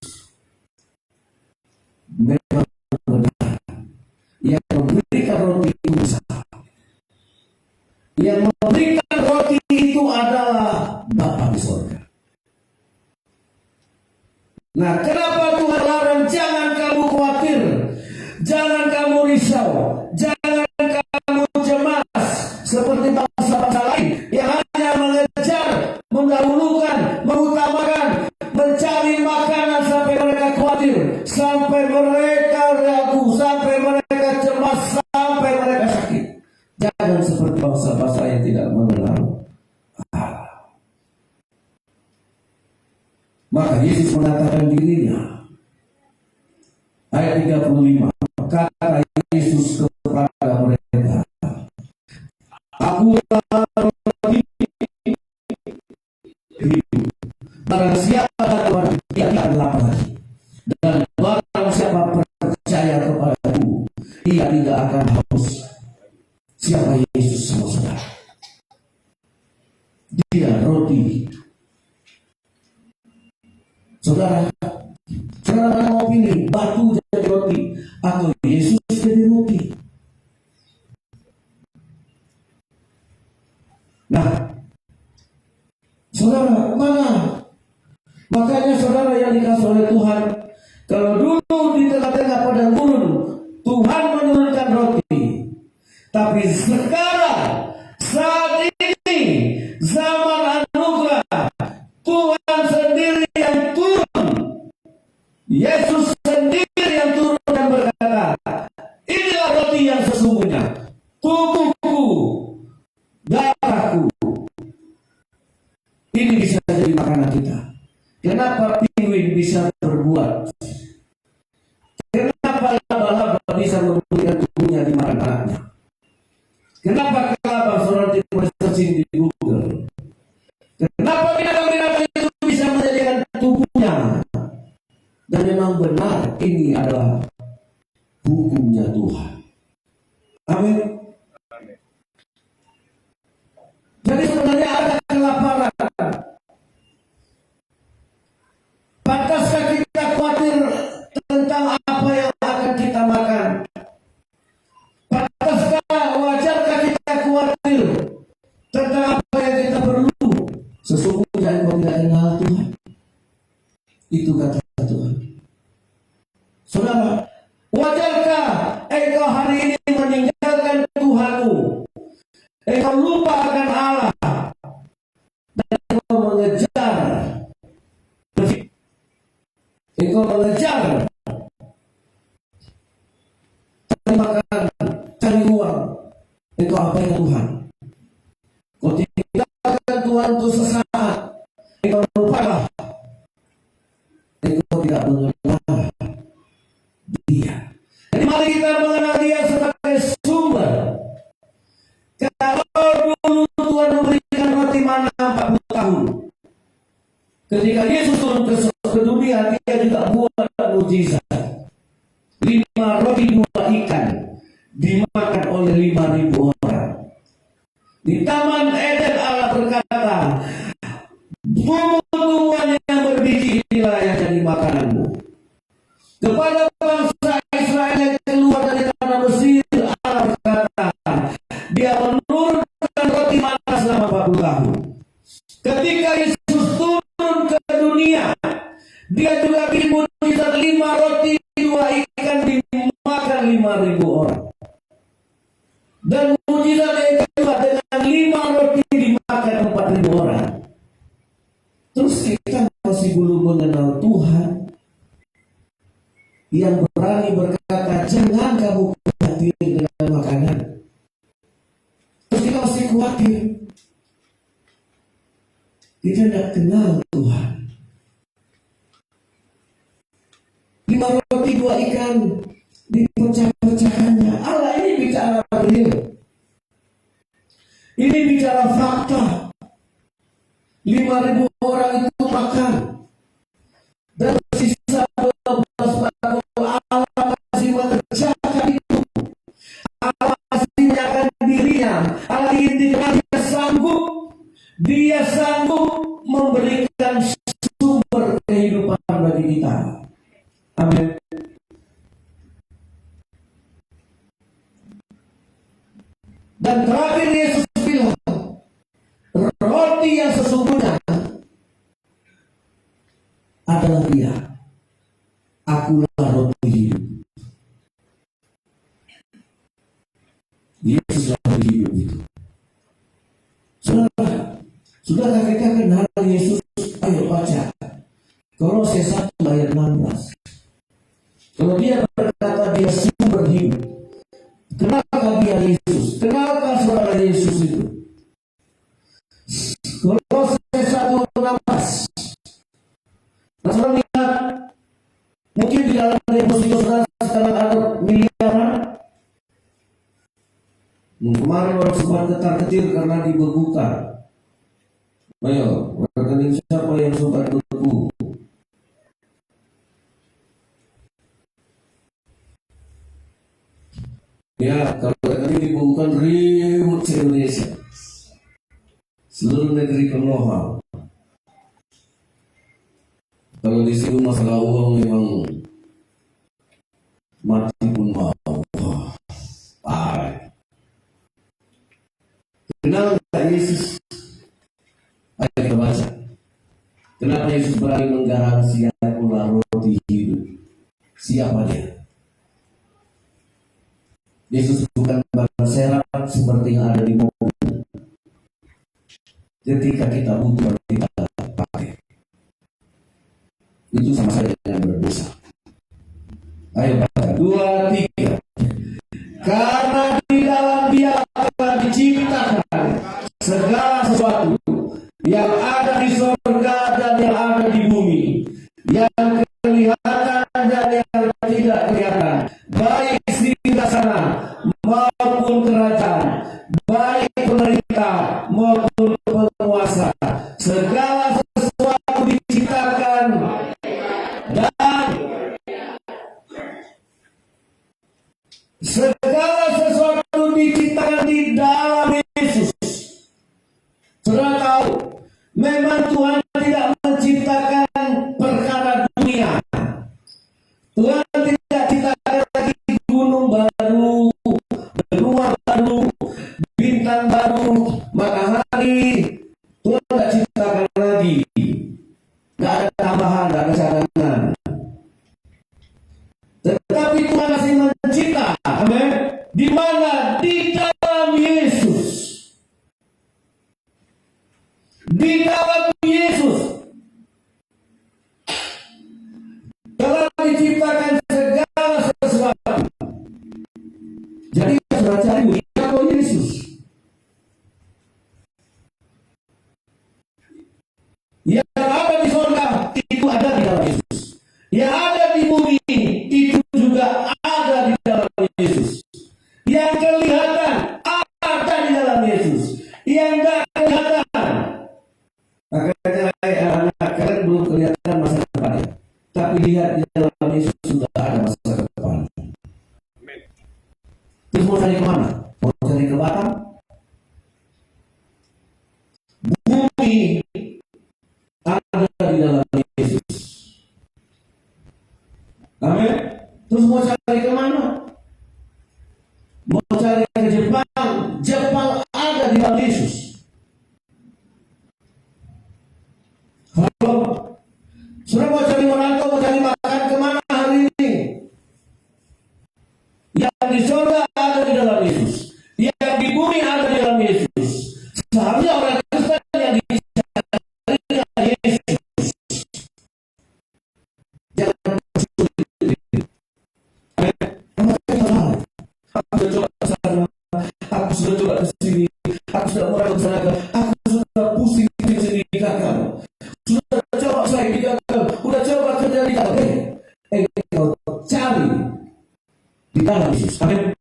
Memang benar, yang memberikan roti itu besar. Yang memberikan roti itu adalah Bapa di surga. Nah, kenapa Tuhan larang? Jangan kamu khawatir, jangan kamu risau, jangan kamu cemas seperti bangsa-bangsa lain yang hanya mengejar, mendahulukan, mengutamakan, mencari makanan sampai mereka khawatir, sampai mereka ragu, sampai mereka cemas, sampai mereka sakit. Jangan seperti bangsa-bangsa yang tidak mengenal Allah. Maka Yesus mengatakan dirinya. Ayat 35, kata Yesus kepada mereka, Akulah roti hidup. Barang siapa kepada dia akan lapar lagi, dan barang siapa percaya kepadaku, ia hari gak akan haus. Siapa Yesus sama saudara? Dia roti. Saudara mau pilih batu jadi roti atau Yesus jadi roti? Nah, saudara mana? Makanya saudara yang dikasih oleh Tuhan, kalau dulu di tengah-tengah padang gurun Tuhan menurunkan roti, tapi sekarang saat ini zaman anugerah, Tuhan sendiri yang turun. Yesus sendiri yang turun dan berkata, inilah roti yang sesungguhnya, tubuhku, darahku. Ini bisa jadi makanan kita. Kenapa penguin bisa berbuat? Kenapa laba-laba bisa memberikan tubuhnya di makan anaknya? Kenapa kelabang saudara tidak searching di Google? Kenapa binatang-binatang itu bisa menjadikan tubuhnya? Dan memang benar ini adalah hukumnya Tuhan. Amin. Jadi sebenarnya ada kelaparan. Pantaskah kita khawatir tentang apa yang akan kita makan? Pantaskah, wajarkah kita khawatir tentang apa yang kita perlu? Sesungguhnya engkau tidak kenal Tuhan. Itu kata Tuhan. Saudara, wajarkah engkau hari ini meninggalkan Tuhanmu? Engkau lupa akan Allah dan engkau mengejar cari makan, cari uang. Engkau abaikan Tuhan. Kau tinggalkan Tuhan untuk sesaat. Engkau lupalah. Engkau tidak mengenal Dia. Jadi mari kita mengenal Dia sebagai sumber. Kalau dulu Tuhan memberikan roti mana 40 tahun, ketika Yesus turun ke dunia, Dia juga buat mukjizat. 5 roti 2 ikan dimakan oleh 5.000 orang. Di Taman Eden Allah berkata, tumbuh-tumbuhan yang berbiji inilah yang jadi makananmu. Kepada bangsa Israel yang keluar dari tanah Mesir, Allah berkata, Dia menurunkan roti mana selama 40 tahun. Ketika Yesus turun ke dunia, Dia juga bikin mukjizat 5 roti 2 ikan dimakan 5.000 orang. Dan mukjizat yang kedua dengan 5 roti dimakan 4.000 orang. Terus kita masih belum mengenal Tuhan yang berani berkata, jangan kamu khawatir dengan makanan. Terus kita masih khawatir. Kita tidak kenal Tuhan. 5 roti 2 ikan dipecah-pecahkannya. Allah ini bicara real. Ini bicara fakta. 5.000 orang itu makan. Dan sisa 12 bangku Allah masih mengerjakan itu. Allah masih menyatakan dirinya. Allah ingin Dia sanggup. Dia sanggup memberikan sumber kehidupan bagi kita. Amin. Dan terakhir Yesus bilang, roti yang sesungguhnya adalah Dia. Akulah roti hidup. Yesuslah roti hidup itu. Saudara kita kenal Yesus. Ayo baca Kolose 1 ayat 16. Kalau Dia berkata Dia sumber hidup, kenalkah Dia Yesus? Kenalkah saudara Yesus itu? Kolose 1:16. Nah, saudara lihat, mungkin di dalam deposito saudara sekarang ada miliaran. Kemarin orang sempat ketar-ketir karena dibekukan. Ayo, rekening siapa yang sempat beku? Ya, kalau ini bukan ribut se Indonesia, seluruh negeri penghafal. Kalau disinggung masalah uang memang mati pun mau. Parah. Kenal tak Yesus? Ayo kita baca. Kenapa Yesus berani menggaransi akulah roti hidup? Siapa dia? Yesus bukan barang serat seperti yang ada di mobil. Ketika kita butuh kita pakai. Itu sama saja dengan berdosa. Ayo baca 2, 3. Karena di dalam Dia telah diciptakan segala sesuatu yang ada di surga dan yang ada di bumi, yang kelihatan dan yang tidak kelihatan, baik singgasana maupun kerajaan, baik pemerintah maupun penguasa. Segala sesuatu diciptakan dan segala sesuatu diciptakan di dalam Yesus. Saudara tahu, memang Tuhan tidak menciptakan perkara dunia. Tuhan tidak ciptakan lagi gunung baru, benua baru, bintang baru, matahari. Tuhan tidak ciptakan lagi. Tidak ada tambahan, tidak ada cadangan. Tetapi Tuhan masih mencipta, amin. Di mana? Di dalam Yesus. Di dalam Yesus telah diciptakan segala sesuatu. Jadi saudara cari di dalam Yesus. Yang ada di surga itu ada di dalam Yesus. Yang ada di bumi itu juga ada di dalam Yesus. Yang kelihatan ada di dalam Yesus. Yang tidak kelihatan, makanya anak kalian belum kelihatan masa depannya, tapi lihat di dalam Yesus sudah ada masa depan. Terus mau cari kemana? Mau cari ke Batam? Bumi ada di dalam Yesus. Amin. Terus mau cari kemana? Mau cari ke Jepang? Jepang ada di dalam Yesus. Halo, sudah mau cari merantau, mau cari makan kemana hari ini? Yang di surga ada di dalam Yesus, yang di bumi ada di dalam Yesus. Seharusnya orang Kristen yang dicari dengan Yesus. Jangan aku sudah coba ke sini, aku sudah mulai bersanaga, aku sudah pusing sendiri gagal. Sudah coba saya gagal, sudah coba kerja di dalam. Kau cari di dalam Yesus. Amin.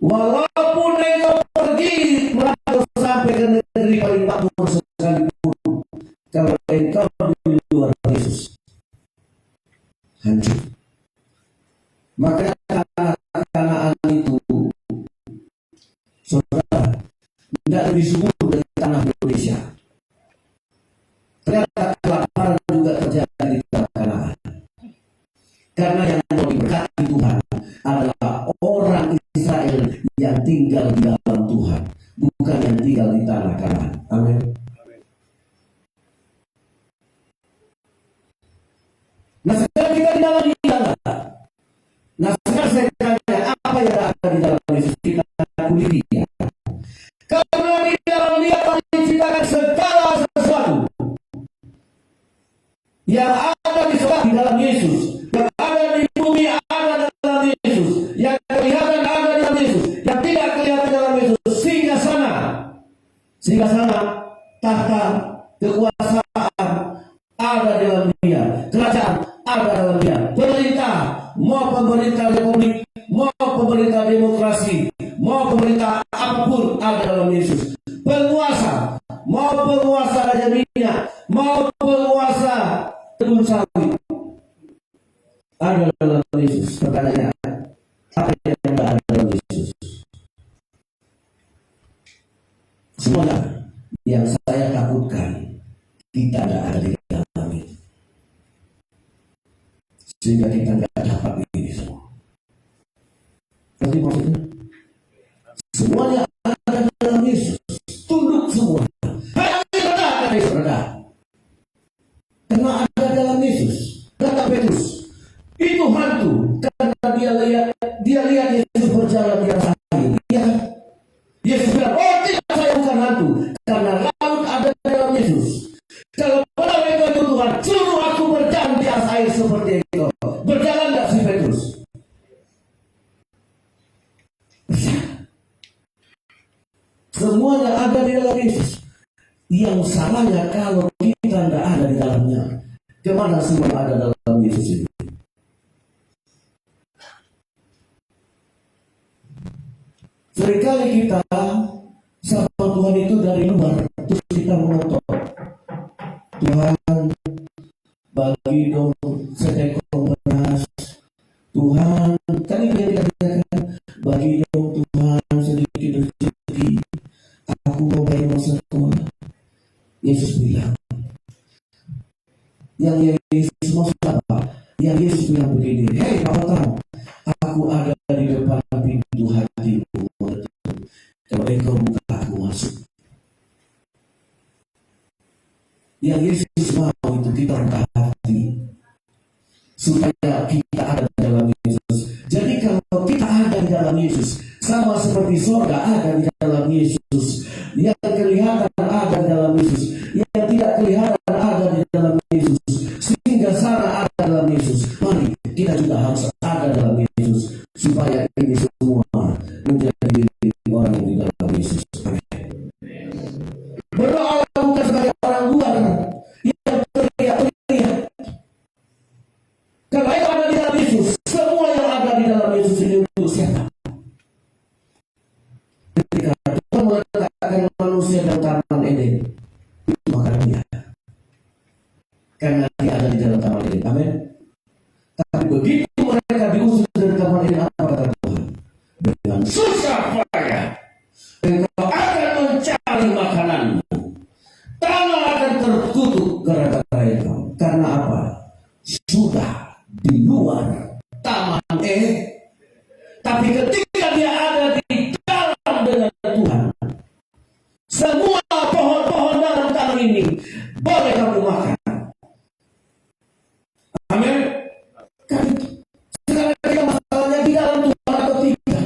Walaupun engkau pergi merantau sampai ke negeri paling makmur sekalipun, kalau engkau di luar Yesus, hancur. Maka tanah itu, saudara, tidak lebih subur dari tanah Indonesia. Ternyata kelaparan juga terjadi di tanah Kanaan. Karena yang mau diberkati Tuhan adalah orang Israel yang tinggal di dalam Tuhan, bukan yang tinggal di tanah Kanaan. Amin. Nah, sekarang kita di dalam dia. Nah, sekarang saya tanya, apa yang ada di dalam Yesus? Kita kulit dia. Karena di dalam dia telah diciptakan segala sesuatu. Yang ada di surga di dalam Yesus, yang ada di bumi ada dalam Yesus, yang kelihatan ada di dalam Yesus, yang tidak kelihatan dalam Yesus. Sehingga sana tahta kekuasaan ada di dalam dia, kerajaan ada dalam dia, pemerintah, mau pemerintah republik, mau pemerintah demokrasi, mau pemerintah apapun ada dalam Yesus. Penguasa, mau penguasa raja minyak, mau penguasa kebun sawit, ada dalam Yesus. Pertanyaannya, apa yang ada Semuanya yang saya takutkan kita tidak ada di dalam itu, sehingga kita tidak dapat ini semua. Berarti maksudnya semuanya ada dalam Yesus, tunduk semua. Rendah, karena ada dalam Yesus. Kata Petrus, itu hantu karena dia lihat Yesus berjalan di atas air. Ya, Yesus bilang, oh tidak, saya bukan hantu, karena laut ada dalam Yesus. Kalau benar itu Tuhan, suruh aku berjalan di atas air seperti itu. Berjalan tidak si Petrus? Semuanya ada di dalam Yesus. Yang salahnya kalau kita tidak ada di dalamnya. Kemana semua ada dalam Yesus ini? Seringkali kita sama Tuhan itu dari luar, terus kita menonton. Tuhan bagi dong setekong beras. Tuhan, tadi dia dikatakan bagi dong Tuhan sedikit rezeki. Aku mau bayar masa sekolah. Yesus bilang, yang Yesus maksud apa? Yang Yesus bilang begini, hei kamu tahu, aku ada di depan pintu hatimu. Kalau engkau buka, aku masuk. Yang Yesus mau itu kita buka hati, supaya kita ada di dalam Yesus. Jadi kalau kita ada di dalam Yesus, sama seperti surga ada di dalam Yesus, yang kelihatan ada di dalam Yesus, yang tidak kelihatan ada di dalam Yesus, sehingga sana ada dalam Yesus. Mari kita juga harus ada dalam Yesus, supaya ini semua menjadi orang di dalam Yesus. Berdoa bukan sebagai orang luar yang teriak-teriak. Kalau itu ada di dalam Yesus, semua yang ada di dalam Yesus ini untuk siapa? Ketika Tuhan meletakkan manusia dalam taman Eden, itu makan dia, karena dia ada di dalam taman Eden. Amin. Tapi begitu mereka diusir dari taman Eden, apa kata Tuhan? Dengan susah payah engkau akan mencari makananmu, tanah akan tertutup gara-gara engkau. Karena apa? Sudah di luar taman Eden. Tapi ketika dia ada di dalam dengan Tuhan, semua pohon-pohon dalam taman ini boleh kamu makan. Amin. Sekarang kita masalahnya di dalam Tuhan atau tidak.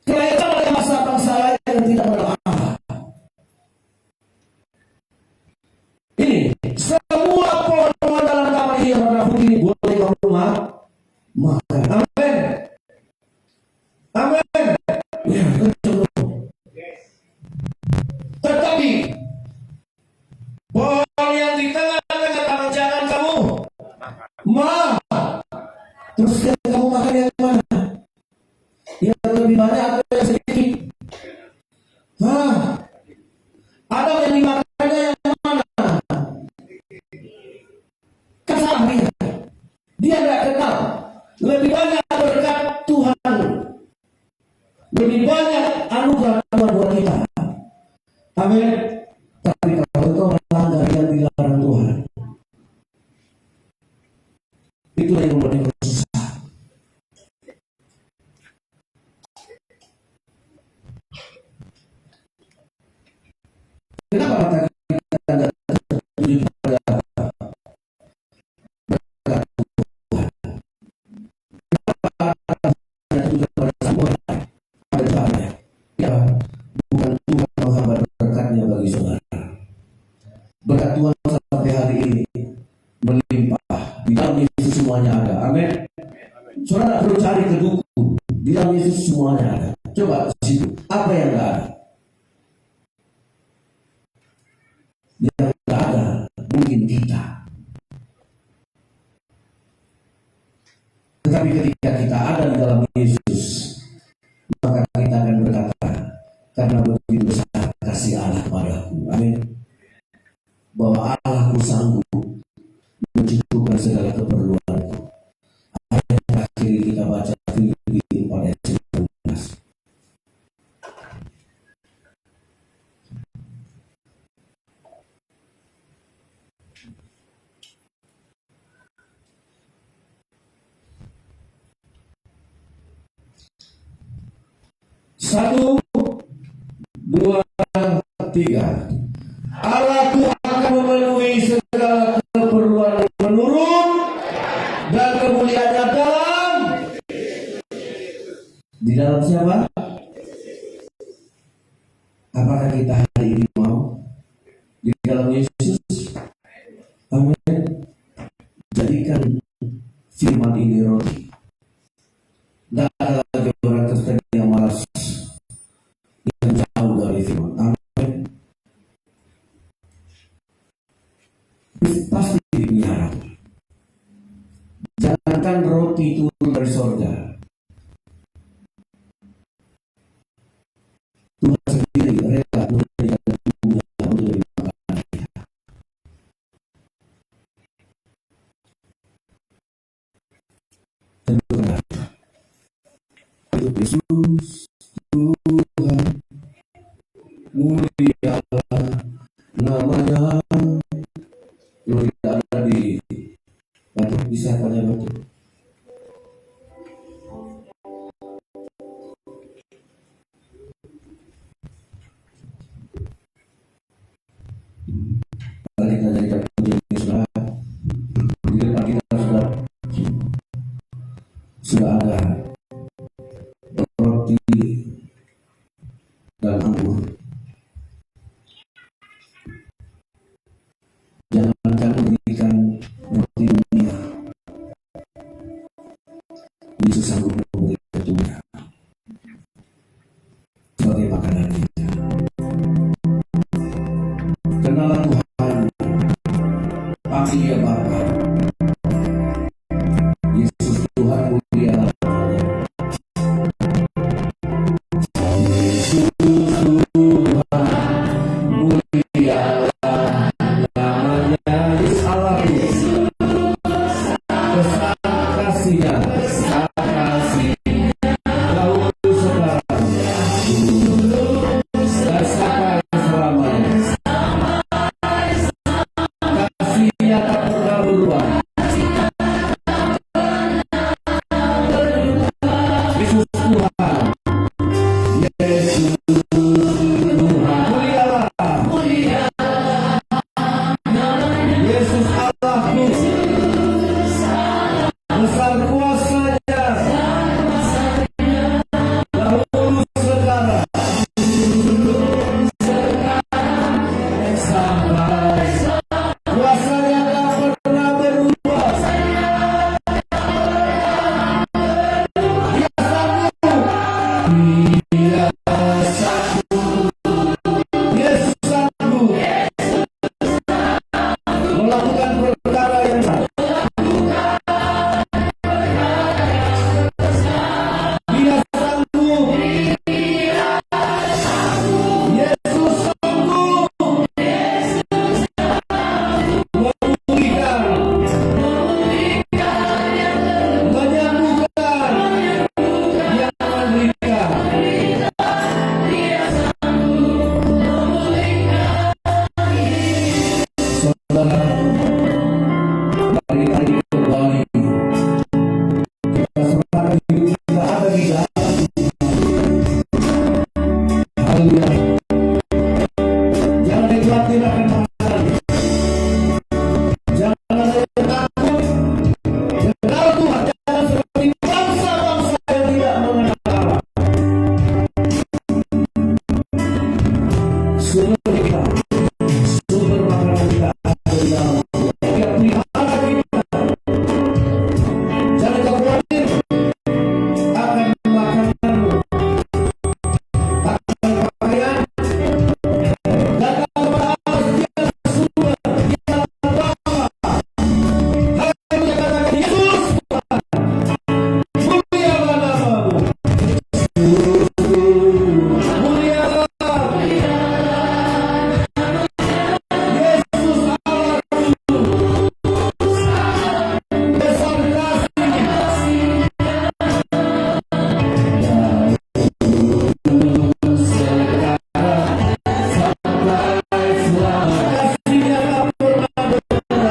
Kelihatan ada masa bangsa lain yang tidak berdoa. Ini semua pohon-pohon dalam taman ini yang berdoa ini boleh kamu makan. Amin. Amin. Ya, betul. Tetapi pohon yang di tengah-tengah taman jangan kamu terus kamu makan yang mana? Yang lebih banyak atau yang sedikit? Ada yang dimakannya yang mana? Kasar dia tidak kenal. Lebih banyak berkat Tuhan, lebih banyak anugerah Tuhan buat kita. Amin. Tapi kalau engkau melanggar yang dilarang Tuhan, itu yang membuat engkau susah. Kenapa kata kita tidak tertuju pada berkat Tuhan? Kenapa tertuju pada semua? Ada caranya. Ya, bukan Tuhan menghambat berkatnya bagi saudara. Berkat Tuhan sampai hari ini melimpah. Di dalam Yesus semuanya ada. Amin. Saudara perlu cari ke buku. Di dalam Yesus semuanya ada. Coba di situ. Apa yang tidak ada? Yang tidak ada mungkin kita. Tetapi ketika kita ada di dalam Yesus, maka kita akan berkata, karena begitu besar kasih Allah padaku. Amin. Bahwa Allahku sanggup mencukupkan segala keperluanku. Ayat yang terakhir kita baca Filipi 4 ayat 19. Satu, dua, tiga. Allahku akan memenuhi segala keperluan menurut dan kemuliaannya di dalam siapa? Apakah kita hari ini mau di dalam Yesus? Amin. Jadikan firman ini roti. Tidak ada lagi orang Kristen yang malas, yang jauh dari firman. Amin. Pasti dipelihara. Jangankan roti turun dari sorga, Tuhan sendiri rela memberikan tubuhnya untuk dimakan. Dan benar, Yesus Tuhan, mulialah namanya. Mulia ada di batu, bisa pada batu. Mari kita jadikan puji ini di depan kita sudah ada roti dan anggur. Jangankan memberikan roti dunia, Yesus sanggup memberikan tubuhnya sebagai makanan kita. Kenalah Tuhan, pasti dia Bapa. Yesus Tuhan, mulialah namanya. Yesus Tuhan, mulialah namanya. Yesus Allahku, besar kasih-Nya, besar kasih dahulu sekarang dan sampai selamanya. Kasih-Nya tak pernah berubah. Yesus Tuhan, Yesus Tuhan, mulialah. Yesus Allahku, besar kuasa-Nya dahulu sekarang sampai kuasa-Nya tak pernah berubah. Dia sanggup, Yesus sanggup melakukan perkara yang baik. Dia sanggup, Yesus sanggup memulihkan, menyembuhkan yang menderita. Saudara, mari kita kembali. Kita serahkan hidup kita ada di dalam. Haleluya. Jangan dikhawatir akan masalah. Jangan ada yang takut. Kenal Tuhan, jangan seperti bangsa-bangsa yang tidak mengenal Allah. Sumber kita, sumber makanan kita ada di dalam Tuhan. Dia pelihara kita. Jangan kau khawatir akan makananmu, akan pakaian, dan akan harus dia sumber, dia Bapa. Haleluya, katakan Yesus Tuhan, mulialah namamu. Yesus Tuhan, mulialah. Yesus Allahku, besar kasih-Nya dahulu sekarang sampai selamanya. Kasih-Nya tak pernah berubah.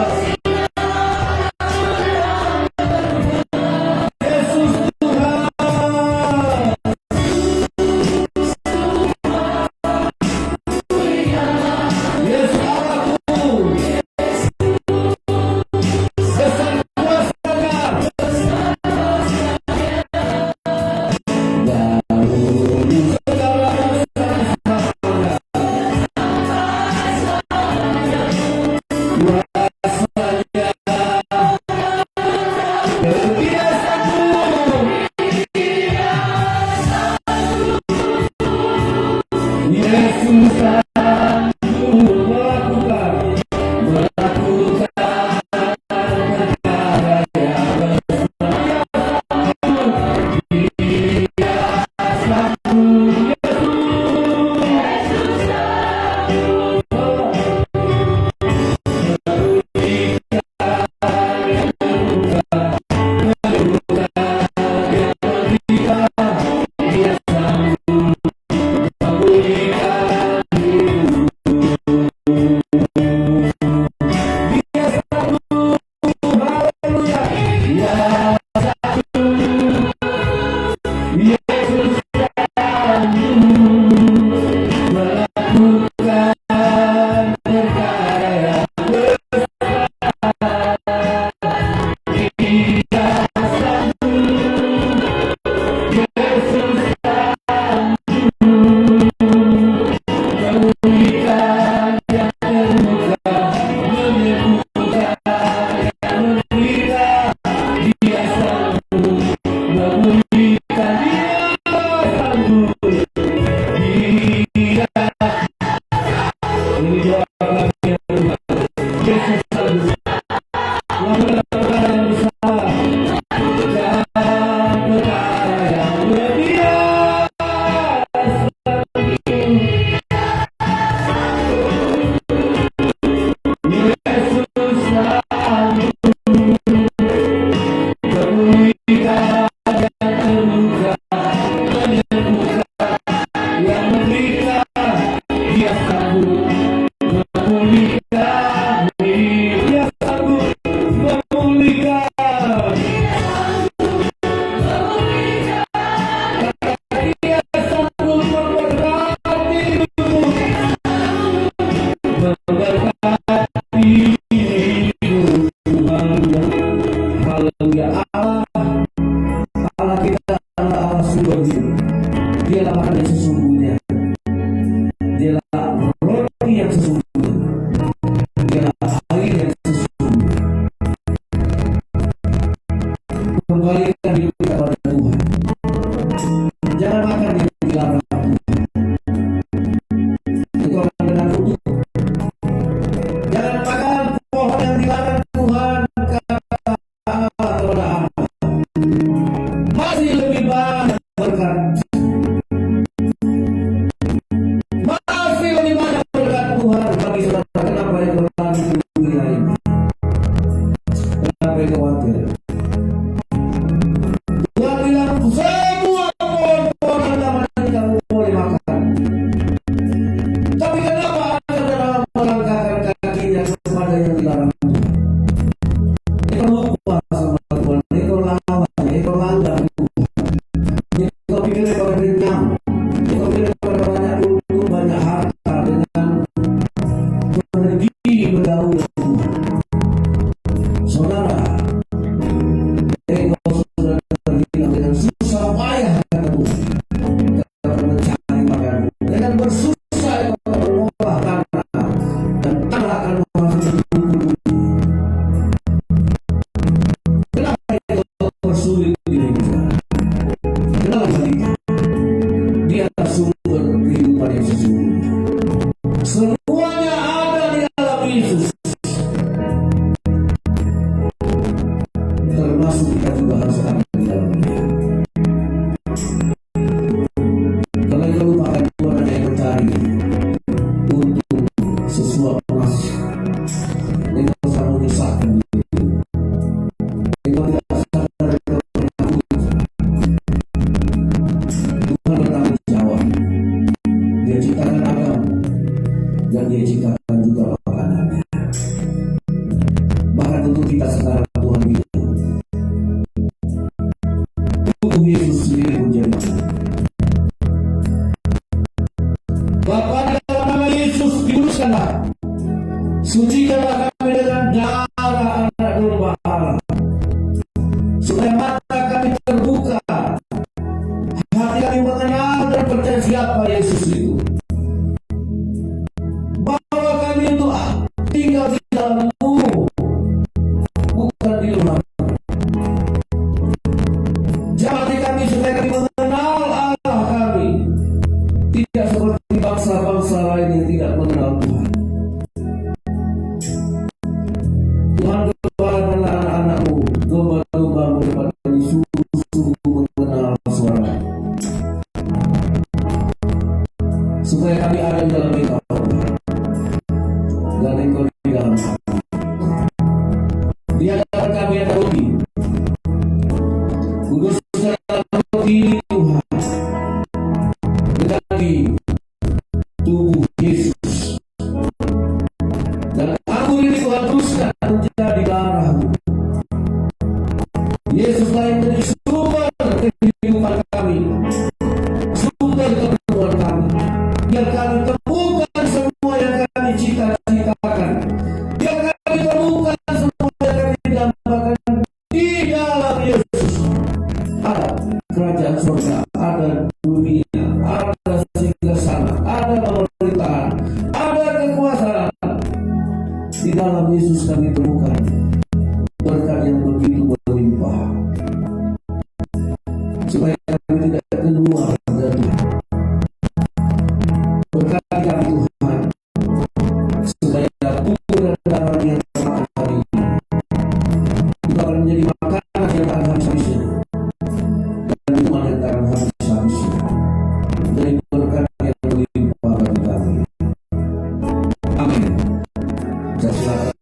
untuk kita sekarang Tuhan kita. Tuhan Yesus sendiri menjadi. Bapa, di dalam nama Yesus diuruskanlah, sucikanlah kami dengan darah anak domba Allah, supaya mata kami terbuka, hati kami mengenal dan percaya siapa Yesus itu. Bawa kami untuk tinggal di dalam-Mu, bukan di luar. Jadi kami supaya kami mengenal Allah kami, tidak seperti bangsa-bangsa lain yang tidak mengenal Tuhan. Tuhan, kepadalah anak-anak-Mu, domba-domba-Mu dapat kami sungguh-sungguh mengenal suara, supaya kami ada di dalam Engkau dan Engkau di dalam kami. Di hadapan kami ada roti, kuduskanlah roti Tuhan menjadi tubuh Yesus, dan anggur ini Tuhan teruskan menjadi darah-Mu. Yesuslah yang menjadi sumber kehidupan kami, sumber keperluan kami. Biar kami temukan semua yang kami cita-citakan, biar kami temukan semua yang kami dambakan di dalam Yesus. Ada kerajaan surga, ada dunia, ada singgasana, ada pemerintahan, ada kekuasaan. Di dalam Yesus kami temukan berkat yang begitu berlimpah, supaya kami tidak keluar dari berkati kami Tuhan, supaya tubuh dan darah yang termakan hari ini itu akan menjadi makanan yang tak habis-habisnya dan minuman yang tak habis-habisnya, dari berkat yang berlimpah bagi kami. Amin. Saya silakan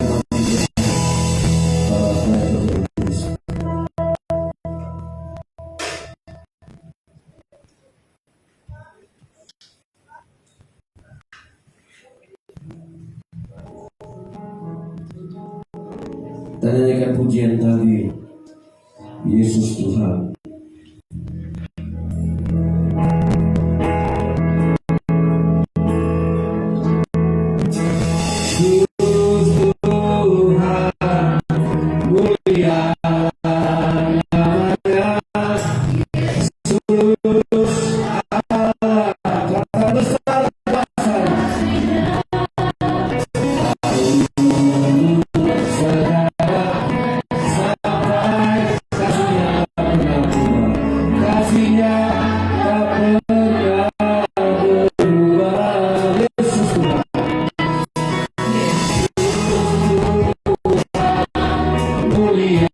dan nyanyikan pujian tadi, Yesus Tuhan. Yesus Tuhan, mulia namanya, Yesus Allah, kata besar kuasanya. Mulia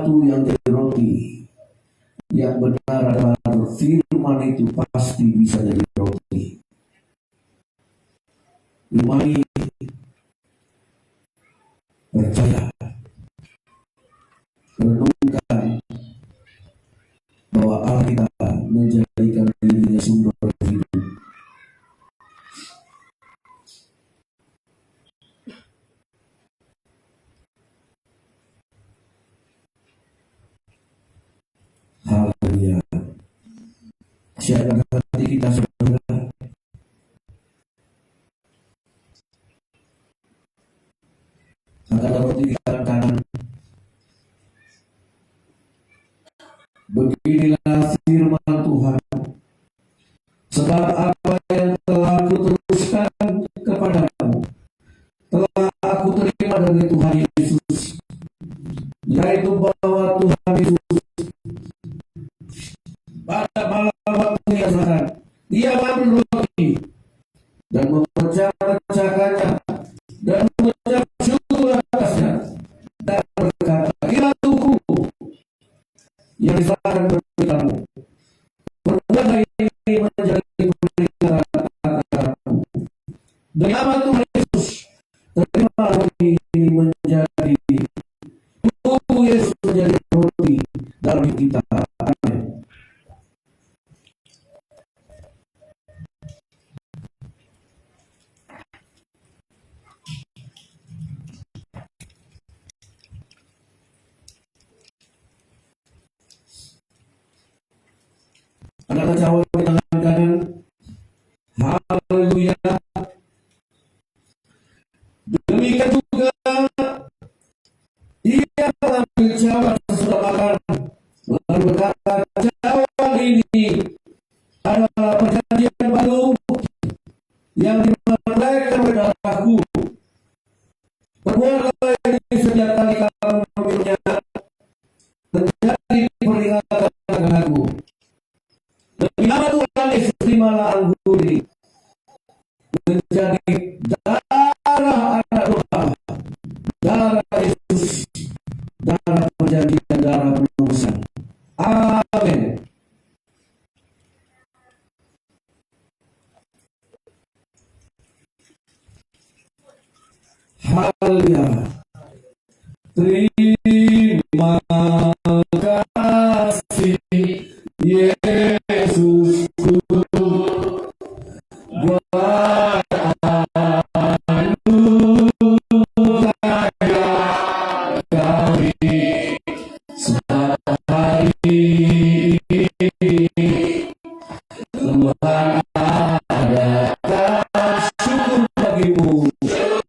batu yang jadi roti. Yang benar adalah firman itu pasti bisa jadi roti. Imani, percaya, renungkan bahwa Allah kita menjadikan dirinya sumber hidup. Haleluya. Siapkan hati kita saudara. Angkat roti di tangan kanan. Beginilah firman Tuhan. Sebab apa yang telah kuteruskan kepadamu telah aku terima dari Tuhan Yesus, yaitu bahwa Tuhan Yesus pada malam waktu yang sama dia mengambil roti dan memecah-mecahkannya dan mengucap syukur atasnya dan berkata, inilah tubuhku yang diserahkan bagi kamu. Perbuatlah ini menjadi peringatan akanku. Demi nama Tuhan Yesus, terima roti ini menjadi tubuh Yesus, menjadi roti dalam kita. Amin. Anda jawab di tangan kanan. Haleluya. Demikian juga ia mengambil cawan sesudah makan, lalu berkata, cawan ini adalah perjanjian baru yang dimereka oleh darahku. Perbuatlah ini setiap kali kamu meminumnya menjadi peringatan akan aku. Demi nama Tuhan Yesus, terimalah anggur ini menjadi darah anak domba, darah Yesus, darah perjanjian, darah penebusan. Amin. Haleluya. Terima kasih Yesus buat anugerah kami sehari ini. Tuhan adakan syukur bagimu dan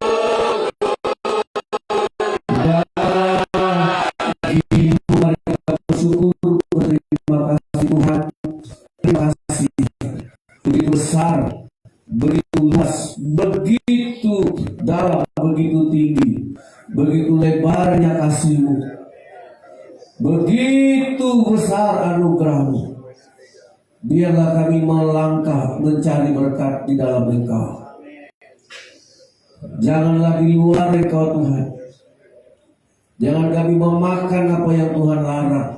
bagimu mereka bersyukur. Terima kasih Tuhan. Terima kasih. Begitu besar, begitu luas, begitu dalam, begitu tinggi, begitu lebarnya kasih-Mu, begitu besar anugerah-Mu. Biarlah kami melangkah mencari berkat di dalam Engkau. Janganlah di luar Engkau Tuhan. Jangan kami memakan apa yang Tuhan larang,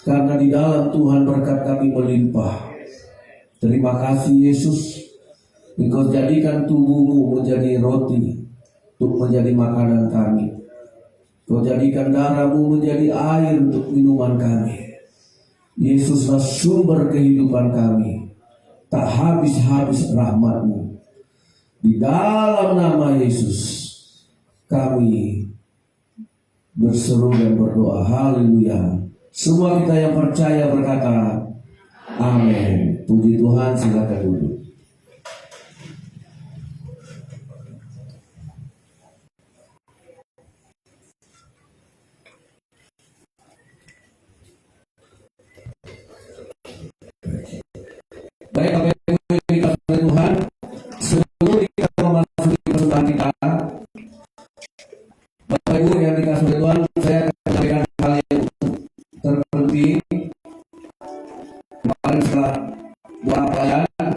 karena di dalam Tuhan berkat kami melimpah. Terima kasih Yesus, Engkau jadikan tubuh-Mu menjadi roti untuk menjadi makanan kami. Engkau jadikan darah-Mu menjadi air untuk minuman kami. Yesuslah sumber kehidupan kami. Tak habis-habis rahmat-Mu. Di dalam nama Yesus kami berseru dan berdoa. Haleluya. Semua kita yang percaya berkata amin. Puji Tuhan, silakan duduk. Baik, Bapak Ibu yang dikasihi Tuhan, sebelum kita memasuki persembahan kita, Bapak Ibu yang dikasihi Tuhan, saya akan sampaikan hal yang terpenting. Kemarin setelah buat pelayanan,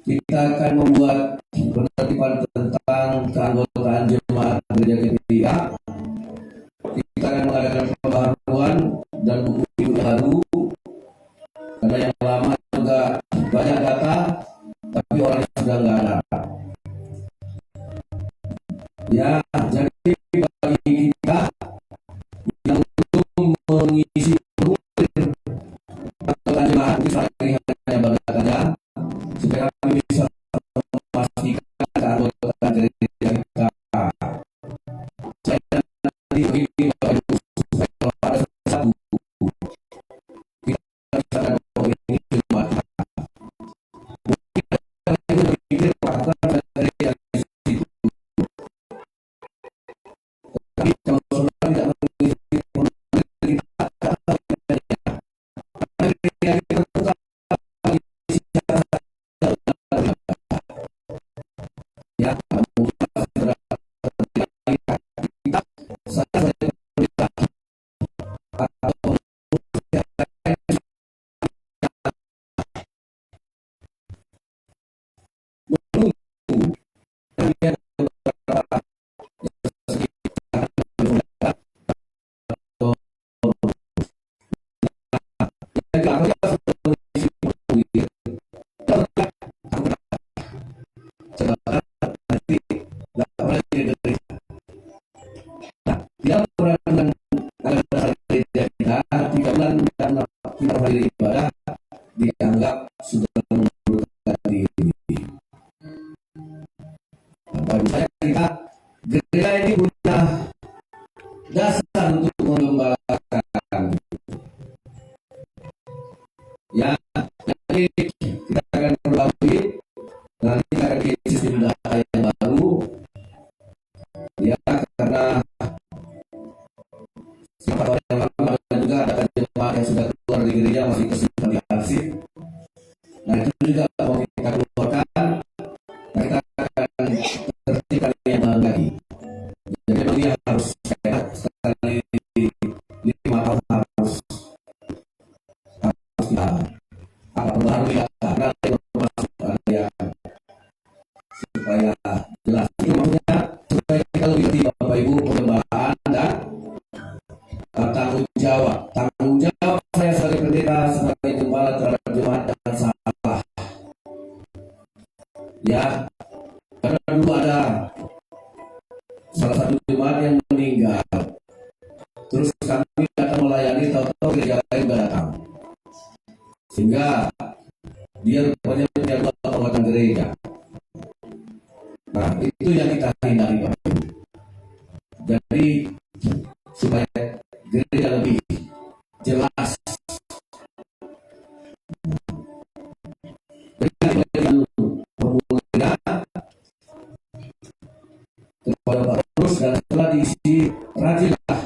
kita akan membuat penertiban tentang keanggotaan jemaat gereja GPIA. Kita akan mengadakan pembahasan dan buku yang baru, karena yang lama juga banyak data tapi orangnya sudah nggak ada. Ya, jadi bagi kita yang belum mengisi formulir anggotaan jemaat ini saya hanya banget saja supaya kami bisa memastikan keanggotaan gereja kita. Saya nanti begini Bapak Ibu, supaya kalau ada sesuatu kita bisa tahu bahwa ini jemaat. Mungkin ada yang berpikir bahkan gereja di situ, tapi kalau saudara tidak mengisi formulir kita gereja kita tetap ya mungkin saudara saya berita atau menunggu kemudian beberapa dia dengan agama gereja kita 3 bulan karena kita beribadah dianggap sudah mengundurkan diri. Bagi saya kita gereja ini punya dasar untuk mengembangkan. Ya, jadi kita akan perbaiki nanti akan di sistem data yang baru. Ya, karena siapa tahu yang lama juga ada jemaat yang sudah keluar dari gereja masih kesimpan di arsip. Nah itu juga mau kita keluarkan, nah kita akan tertipkan yang baru lagi. Jadi memang dia harus sehat sekali 5 tahun harus kita perbarui data karena informasi ada yang supaya jelas. Itu maksudnya supaya kita lebih ngerti Bapak Ibu perkembangan dan tanggung jawab saya sebagai pendeta, sebagai gembala terhadap jemaat jangan salah ya, karena dulu ada salah satu jemaat yang meninggal terus kami datang melayani, tahu-tahu gereja lain gak datang sehingga dia rupanya menjadi anggota gereja. Nah itu yang kita hindari Bapak Ibu, jadi supaya gereja lebih jelas. Dengan formulirnya kepada Pak Terus dan setelah diisi rajinlah,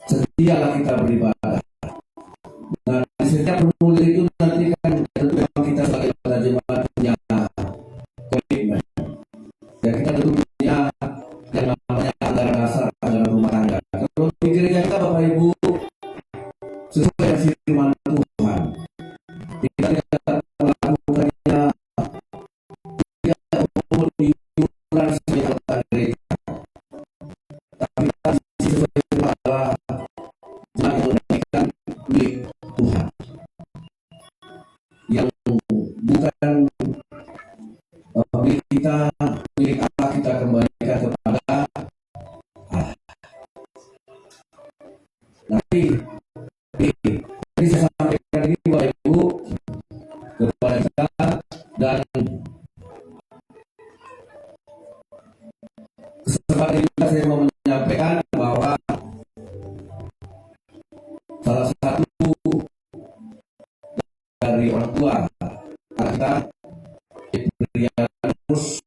setialah kita beribadah. Nah di setiap formulir itu nanti kan memang kita sebagai para jemaat punya komitmen. Dan kita tentu punya yang namanya anggaran dasar, anggaran rumah tangga. Kalau di gereja kita Bapak Ibu sesuai dengan firman Tuhan, kita tidak melakukannya tidak menunjukkan sebagai anggota gereja, tapi kita sesuai firman Allah yang memberikan milik Tuhan, yang bukan milik kita, milik Allah kita kembalikan kepada Allah. Nanti jadi saya sampaikan ini Bapak Ibu kepada kita, dan kesempatan ini saya mau menyampaikan bahwa salah satu dari orang tua kita Ibrianus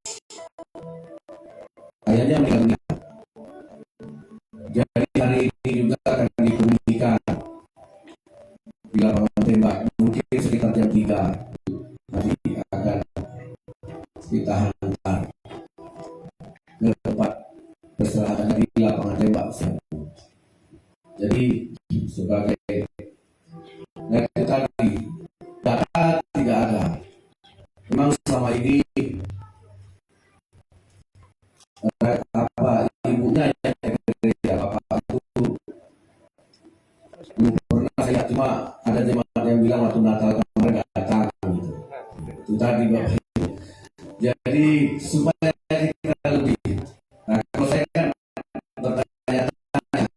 ayahnya meninggal dunia. Jadi hari ini juga akan dikemudikan di lapangan tembak, mungkin sekitar jam 3 nanti akan kita hantar ke tempat perserahannya di lapangan tembak. Jadi sebagai tadi data tidak ada. Memang selama ini apa ibunya yang gereja, bapak itu cuma ada jemaat yang bilang waktu Natal kemarin nggak datang gitu. Itu tadi Bapak Ibu. Jadi supaya kita lebih. Nah, kalau saya kan bertanya-tanya,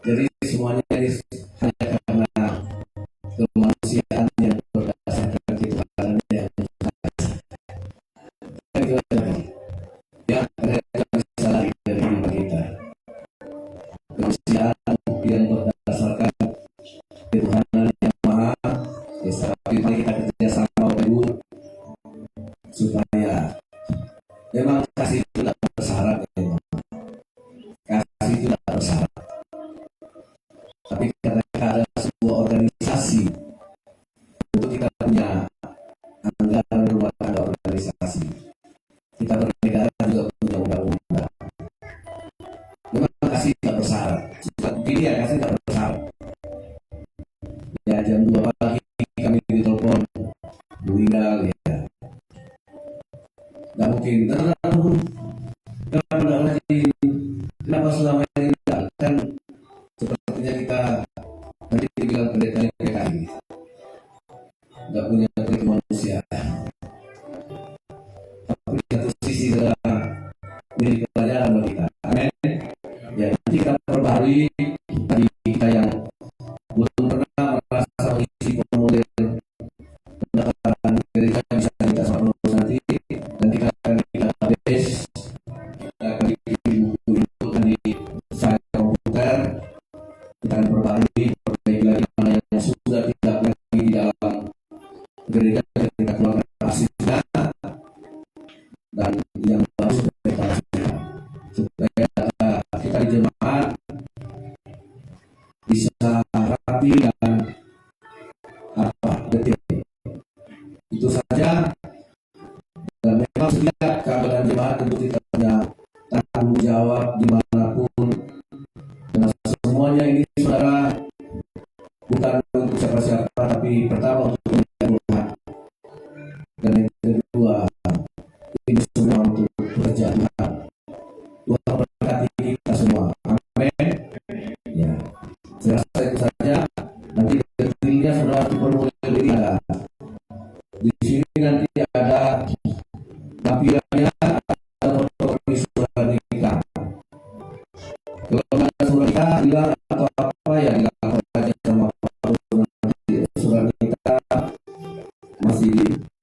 jadi semuanya ini hanya karena kemanusiaan yang berdasarkan ketuhanan yang itu tadi. Ya, mereka bisa lari dari iman kita. Kemanusiaan yang berdasarkan ketuhanan yang maha. Ya, tapi mari kita kerjasama Ibu supaya memang kasih itu tidak bersyarat, memang. Kasih itu tidak bersyarat. Tapi karena kita ada sebuah organisasi, tentu kita punya anggaran rumah tangga organisasi. Kita bernegara juga punya undang-undang. Memang kasih tidak bersyarat. Sudah begini ya, kasih tidak bersyarat. Ya, jam 2 pagi kami ditelepon, meninggal ya. Nggak mungkin. Kenapa selama ini enggak? Kan sepertinya kita nanti dibilang pendetanya PKI nggak punya kemanusiaan. Tapi di satu sisi adalah milik pelajaran bagi kita. Amin. Ya, nanti kita perbarui bagi kita yang belum pernah merasa mengisi formulir pendaftaran gereja, bisa kita sama nanti, dan kita akan kita database, kita akan bikin buku itu kan di saya komputer, kita akan perbarui, perbaiki lagi mana yang sudah tidak lagi di dalam gereja, kita keluarkan hasilnya, dan yang baru kita hasilkan, supaya kita di jemaat bisa rapi dan detil. Itu saja. Dan memang setiap keadaan jemaat tentu kita punya tanggung jawab dimanapun, karena semuanya ini saudara bukan untuk siapa-siapa, tapi pertama untuk Tuhan, dan yang kedua ini semua untuk pekerjaan Tuhan. Tuhan berkati kita semua. Amin. Ya, saya rasa itu saja. Nanti detailnya saudara formulir ini ada. Di sini nanti ada lampirannya, ada fotokopi surat nikah. Kalau ada surat nikah bilang atau apa ya bilang aja sama nanti surat nikah masih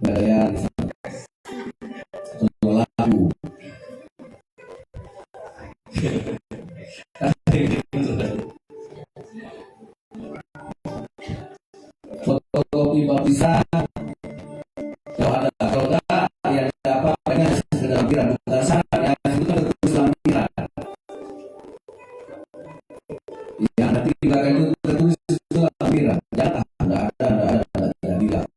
bayar di sana. Soal lagu. Fotokopi baptisan kalau ada, kalau enggak ya tidak apa-apa, hanya sekedar lampiran, bukan syarat ya, itu kan tertulis lampiran. Ya nanti di belakang itu tertulis itu lampiran, jangan enggak ada bilang.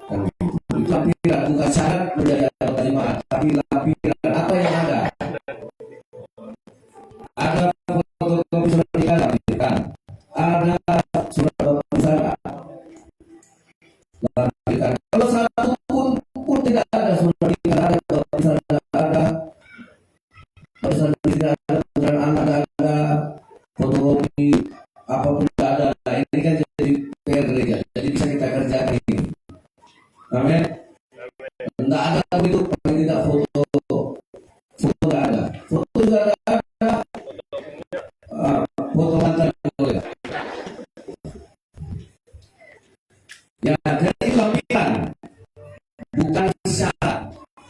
Kan itu lampiran bukan syarat menjadi anggota jemaat, tapi lampiran apa yang ada. Ada fotokopi surat nikah lampiran, ada surat baptisan lampiran. Kalau satu pun tidak ada surat nikah, ada baptisan, ada baptisan tidak ada, kemudian anak ada, fotokopi apapun tidak ada. Nah, ini kan jadi PR gereja, jadi bisa kita kerjakan ini. Amin. Tidak ada itu paling tidak foto tidak ada, foto tidak ada, foto mantan boleh. Ya, jadi lampiran bukan syarat,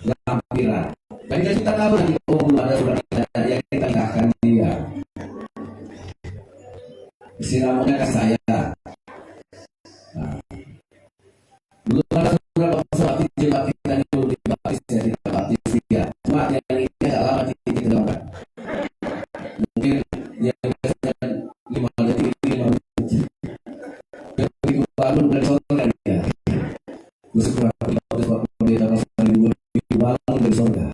lampiran. Dan kita tahu nanti kalau ada surat yang kita akan dia. Sinamanya ke saya. Nah, belum ada surat baptisan jemaat kita itu dibaptis ya, kita baptis dia. Cuma yang ini agak lama kita doakan. Mungkin yang biasanya 5 detik, 5 menit. Yang begitu bangun dari sorga dia. Bersyukur kita pendeta pasal 2 bangun dari sorga.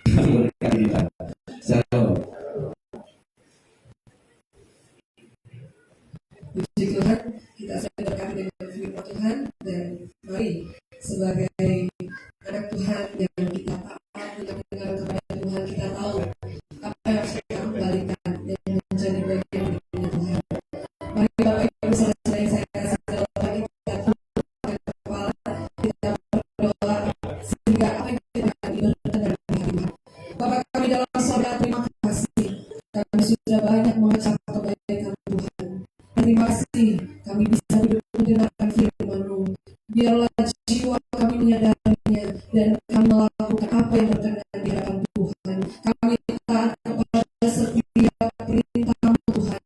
Berkati kita. Shalom. sudah banyak mengecap kebaikan Tuhan. Terima kasih kami bisa duduk mendengarkan firman-Mu. Biarlah jiwa kami menyadarinya dan kami melakukan apa yang berkenan di hadapan Tuhan. Kami taat kepada setiap perintah-Mu Tuhan,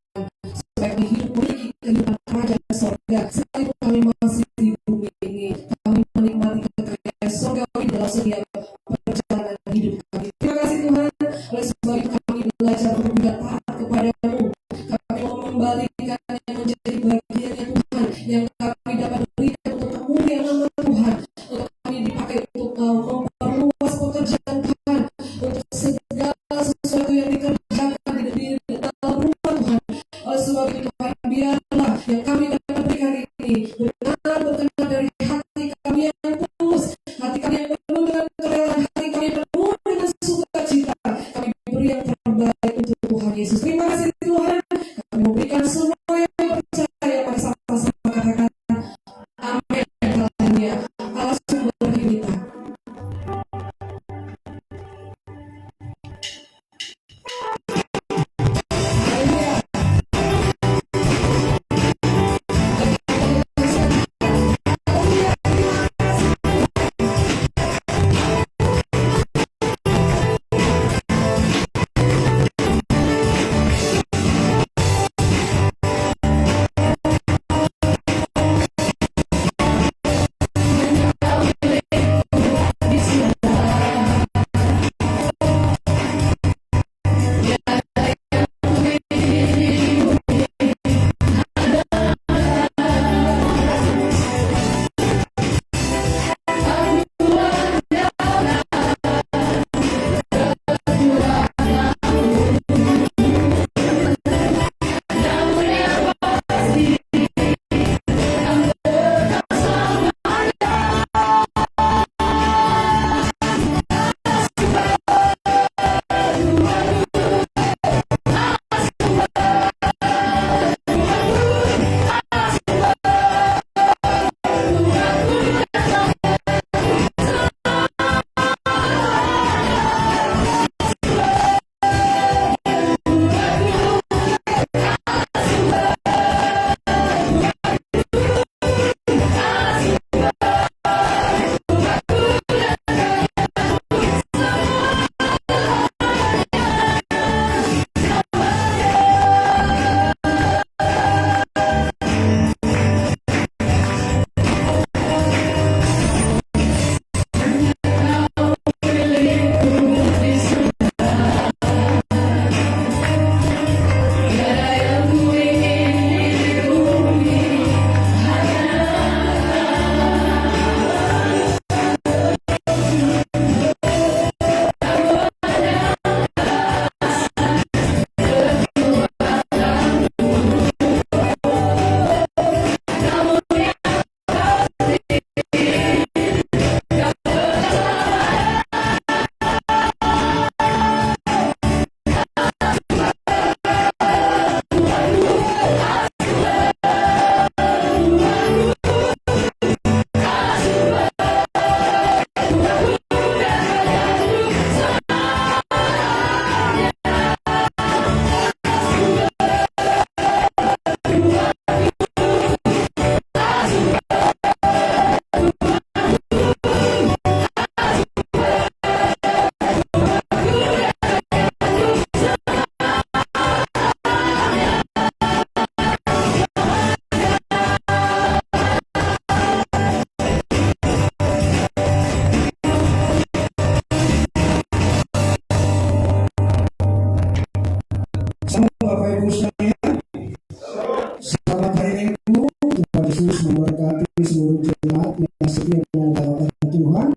supaya kami hidup memiliki kehidupan kerajaan sorga. Sekalipun kami masih di bumi ini, kami menikmati kekayaan sorgawi dalam setiap perjalanan hidup kami. Terima kasih Tuhan, oleh sebab itu kami belajar untuk juga taat kepada-Mu. Kami mau membalikan yang menjadi bagiannya Tuhan, yang kami dapat berikan untuk kemuliaan nama Tuhan, untuk kami dipakai untuk memperluas pekerjaan Tuhan, untuk segala sesuatu yang dikerjakan di dalam rumah Tuhan. Oleh sebab itu Tuhan, biarlah yang kami dapat berikan ini benar berkenan dari hati kami yang tulus, hati kami yang penuh dengan kerelaan, hati kami yang penuh dengan sukacita. Kami beri yang terbaik untuk Tuhan Yesus. Terima kasih Tuhan. Kami memberikan semua yang percaya pada sama-sama katakan amin. Haleluya. Allah sumber hidup kita. Bapak Ibu sekalian, selamat hari Minggu. Tuhan Yesus memberkati seluruh jemaat yang setia mengandalkan Tuhan.